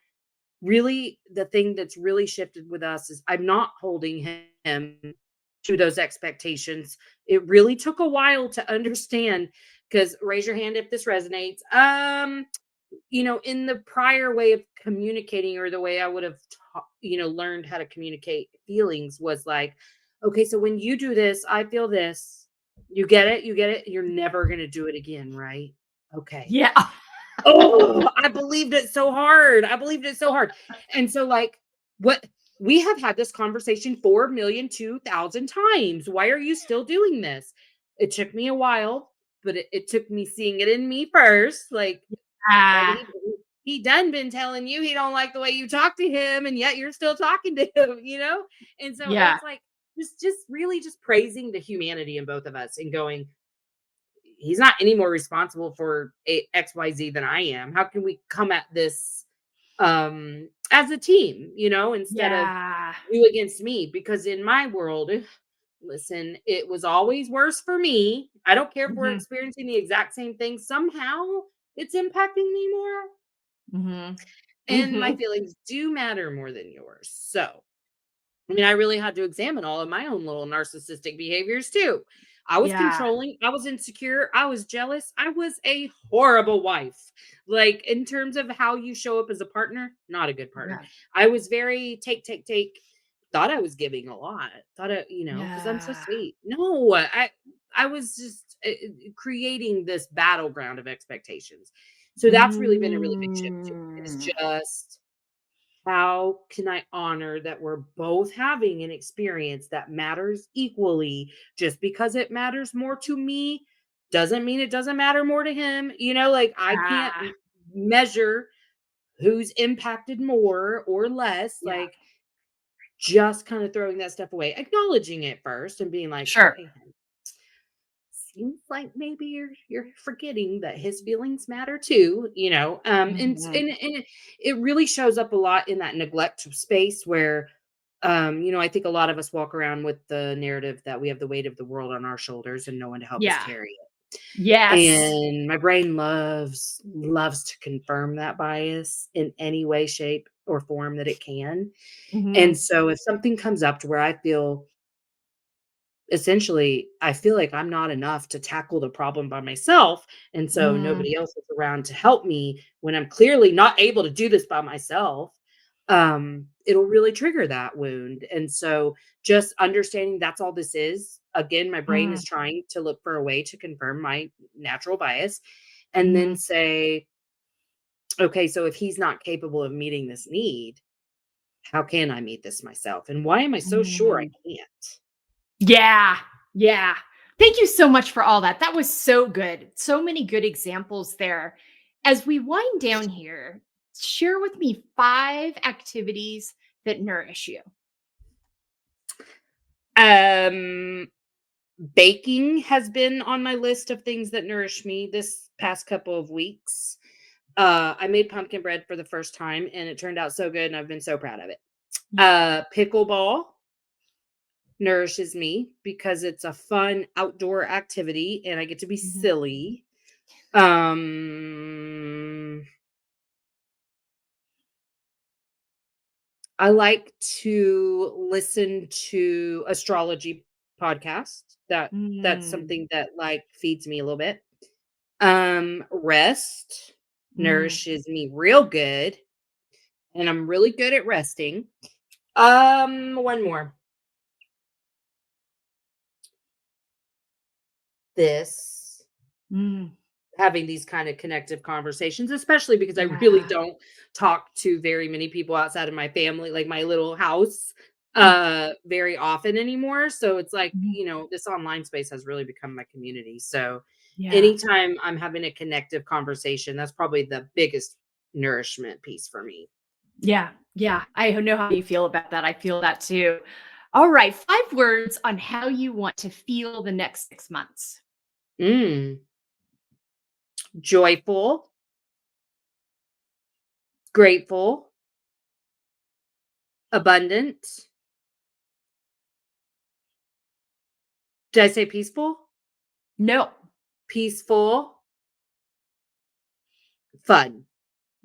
really the thing that's really shifted with us is I'm not holding him to those expectations. It really took a while to understand because raise your hand if this resonates. In the prior way of communicating, or the way I would have learned how to communicate feelings, was like, okay, so when you do this, I feel this. You get it, you're never going to do it again, right? Okay.
Yeah.
Oh, I believed it so hard. I believed it so hard. And so, like, what, we have had this conversation 4,002,000 times. Why are you still doing this? It took me a while, but it took me seeing it in me first. Like, but
Ah,
he done been telling you he don't like the way you talk to him, and yet you're still talking to him, you know? And so
yeah.
it's like just really just praising the humanity in both of us and going, he's not any more responsible for XYZ than I am. How can we come at this as a team, instead of
Yeah.
you against me? Because in my world, listen, it was always worse for me. I don't care if we're
Mhm.
experiencing the exact same thing. Somehow it's impacting me more.
Mhm.
And my
Mhm.
feelings do matter more than yours. So, I mean, I really had to examine all of my own little narcissistic behaviors too. I was
Yeah.
controlling, I was insecure, I was jealous, I was a horrible wife. Like, in terms of how you show up as a partner, not a good partner.
Yeah.
I was very take, take, take. Thought I was giving a lot. Thought it, because I'm so
Yeah.
sweet. No, I was just creating this battleground of expectations. So that's really been a really big shift too. Is
Mm.
just, how can I honor that we're both having an experience that matters equally? Just because it matters more to me doesn't mean it doesn't matter more to him. Like, I can't
Ah,
measure who's impacted more or less.
yeah.
Like, just kind of throwing that stuff away, acknowledging it first and being like,
Sure.
okay, hun, seems like maybe you're forgetting that his feelings matter too,
Mhm.
and it really shows up a lot in that neglect space where, I think a lot of us walk around with the narrative that we have the weight of the world on our shoulders and no one to help us
Yeah.
carry it.
Yes.
And my brain loves to confirm that bias in any way, shape, or form that it can. And
Mhm.
so if something comes up to where I feel, essentially, I feel like I'm not enough to tackle the problem by myself, and so
Mm.
nobody else is around to help me when I'm clearly not able to do this by myself, it'll really trigger that wound. And so just understanding that's all this is. Again, my brain
Mm.
is trying to look for a way to confirm my natural bias, and then
Mhm.
say, "Okay, so if he's not capable of meeting this need, how can I meet this myself? And why am I so sure I
Mm.
can't?"
Yeah. Yeah. Thank you so much for all that. That was so good. So many good examples there. As we wind down here, share with me 5 activities that nourish you.
Um Baking has been on my list of things that nourish me this past couple of weeks. I made pumpkin bread for the first time and it turned out so good and I've been so proud of it. Pickleball nourishes me because it's a fun outdoor activity and I get to be
Mhm.
silly. Um I like to listen to astrology podcasts. That's
Mm.
something that, like, feeds me a little bit. Rest
Mm.
nourishes me real good, and I'm really good at resting. One more. This
Mm.
Having these kind of connective conversations, especially because I really
Yeah.
don't talk to very many people outside of my family, like my little house,
Mm.
very often anymore. So it's like,
Mhm.
this online space has really become my community. So
Yeah.
anytime I'm having a connective conversation, that's probably the biggest nourishment piece for me.
Yeah. Yeah. I know how you feel about that. I feel that too. All right. 5 words on how you want to feel the next 6 months.
Mm. Joyful, grateful, abundant. Did I say peaceful?
No.
Peaceful, fun.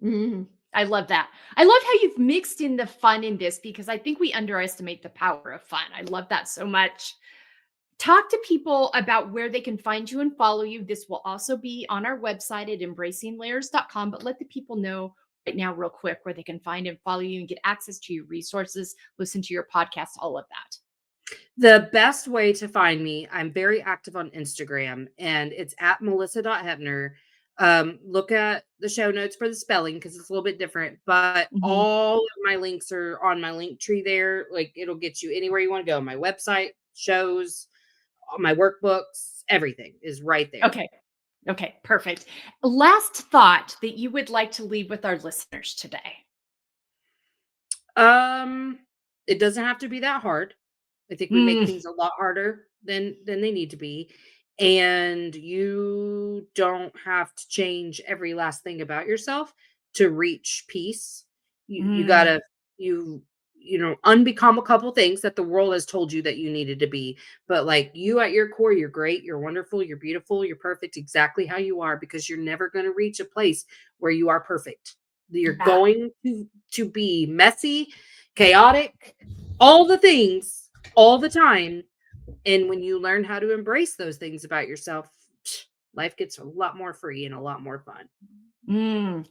Mhm. I love that. I love how you've mixed in the fun in this because I think we underestimate the power of fun. I love that so much. Talk to people about where they can find you and follow you. This will also be on our website at embracinglayers.com, but let the people know right now, real quick, where they can find and follow you and get access to your resources, listen to your podcast, all of that.
The best way to find me, I'm very active on Instagram and it's at Melissa.Hepner. Look at the show notes for the spelling because it's a little bit different, but
Mhm.
all of my links are on my link tree there. Like it'll get you anywhere you want to go. My website, shows, all my workbooks, everything is right there.
Okay. Okay. Perfect. Last thought that you would like to leave with our listeners today.
Um, it doesn't have to be that hard. I think we make
Mm,
things a lot harder than they need to be. And you don't have to change every last thing about yourself to reach peace. You
mm,
gotta you unbecome a couple things that the world has told you that you needed to be. But like you at your core, you're great, you're wonderful, you're beautiful, you're perfect exactly how you are because you're never gonna reach a place where you are perfect. You're
yeah.
going to be messy, chaotic, all the things all the time. And when you learn how to embrace those things about yourself, life gets a lot more free and a lot more fun.
Mm.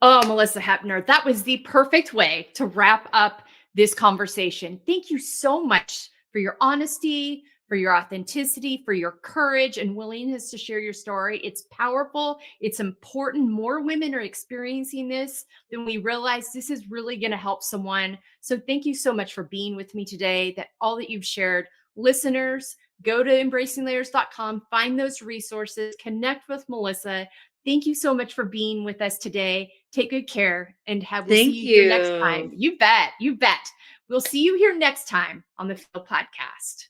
Oh, Melissa Hepner, that was the perfect way to wrap up this conversation. Thank you so much for your honesty, for your authenticity, for your courage and willingness to share your story. It's powerful. It's important. More women are experiencing this than we realize. This is really going to help someone. So thank you so much for being with me today. That all that you've shared. Listeners, go to embracinglayers.com, find those resources, connect with Melissa. Thank you so much for being with us today. Take good care and we'll see
Thank
you here next time.
you.
You bet. You bet. We'll see you here next time on the Feel Podcast.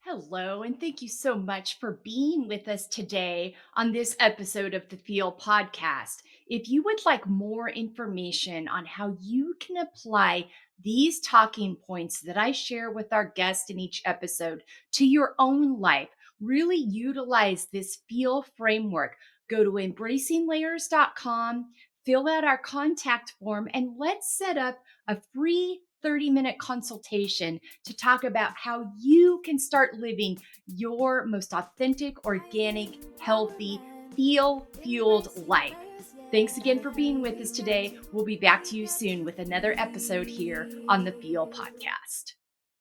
Hello, and thank you so much for being with us today on this episode of the Feel Podcast. If you would like more information on how you can apply these talking points that I share with our guests in each episode to your own life, really utilize this Feel framework, go to embracinglayers.com, fill out our contact form, and let's set up a free 30-minute consultation to talk about how you can start living your most authentic, organic, healthy, feel fueled life. Thanks again for being with us today. We'll be back to you soon with another episode here on the Feel Podcast.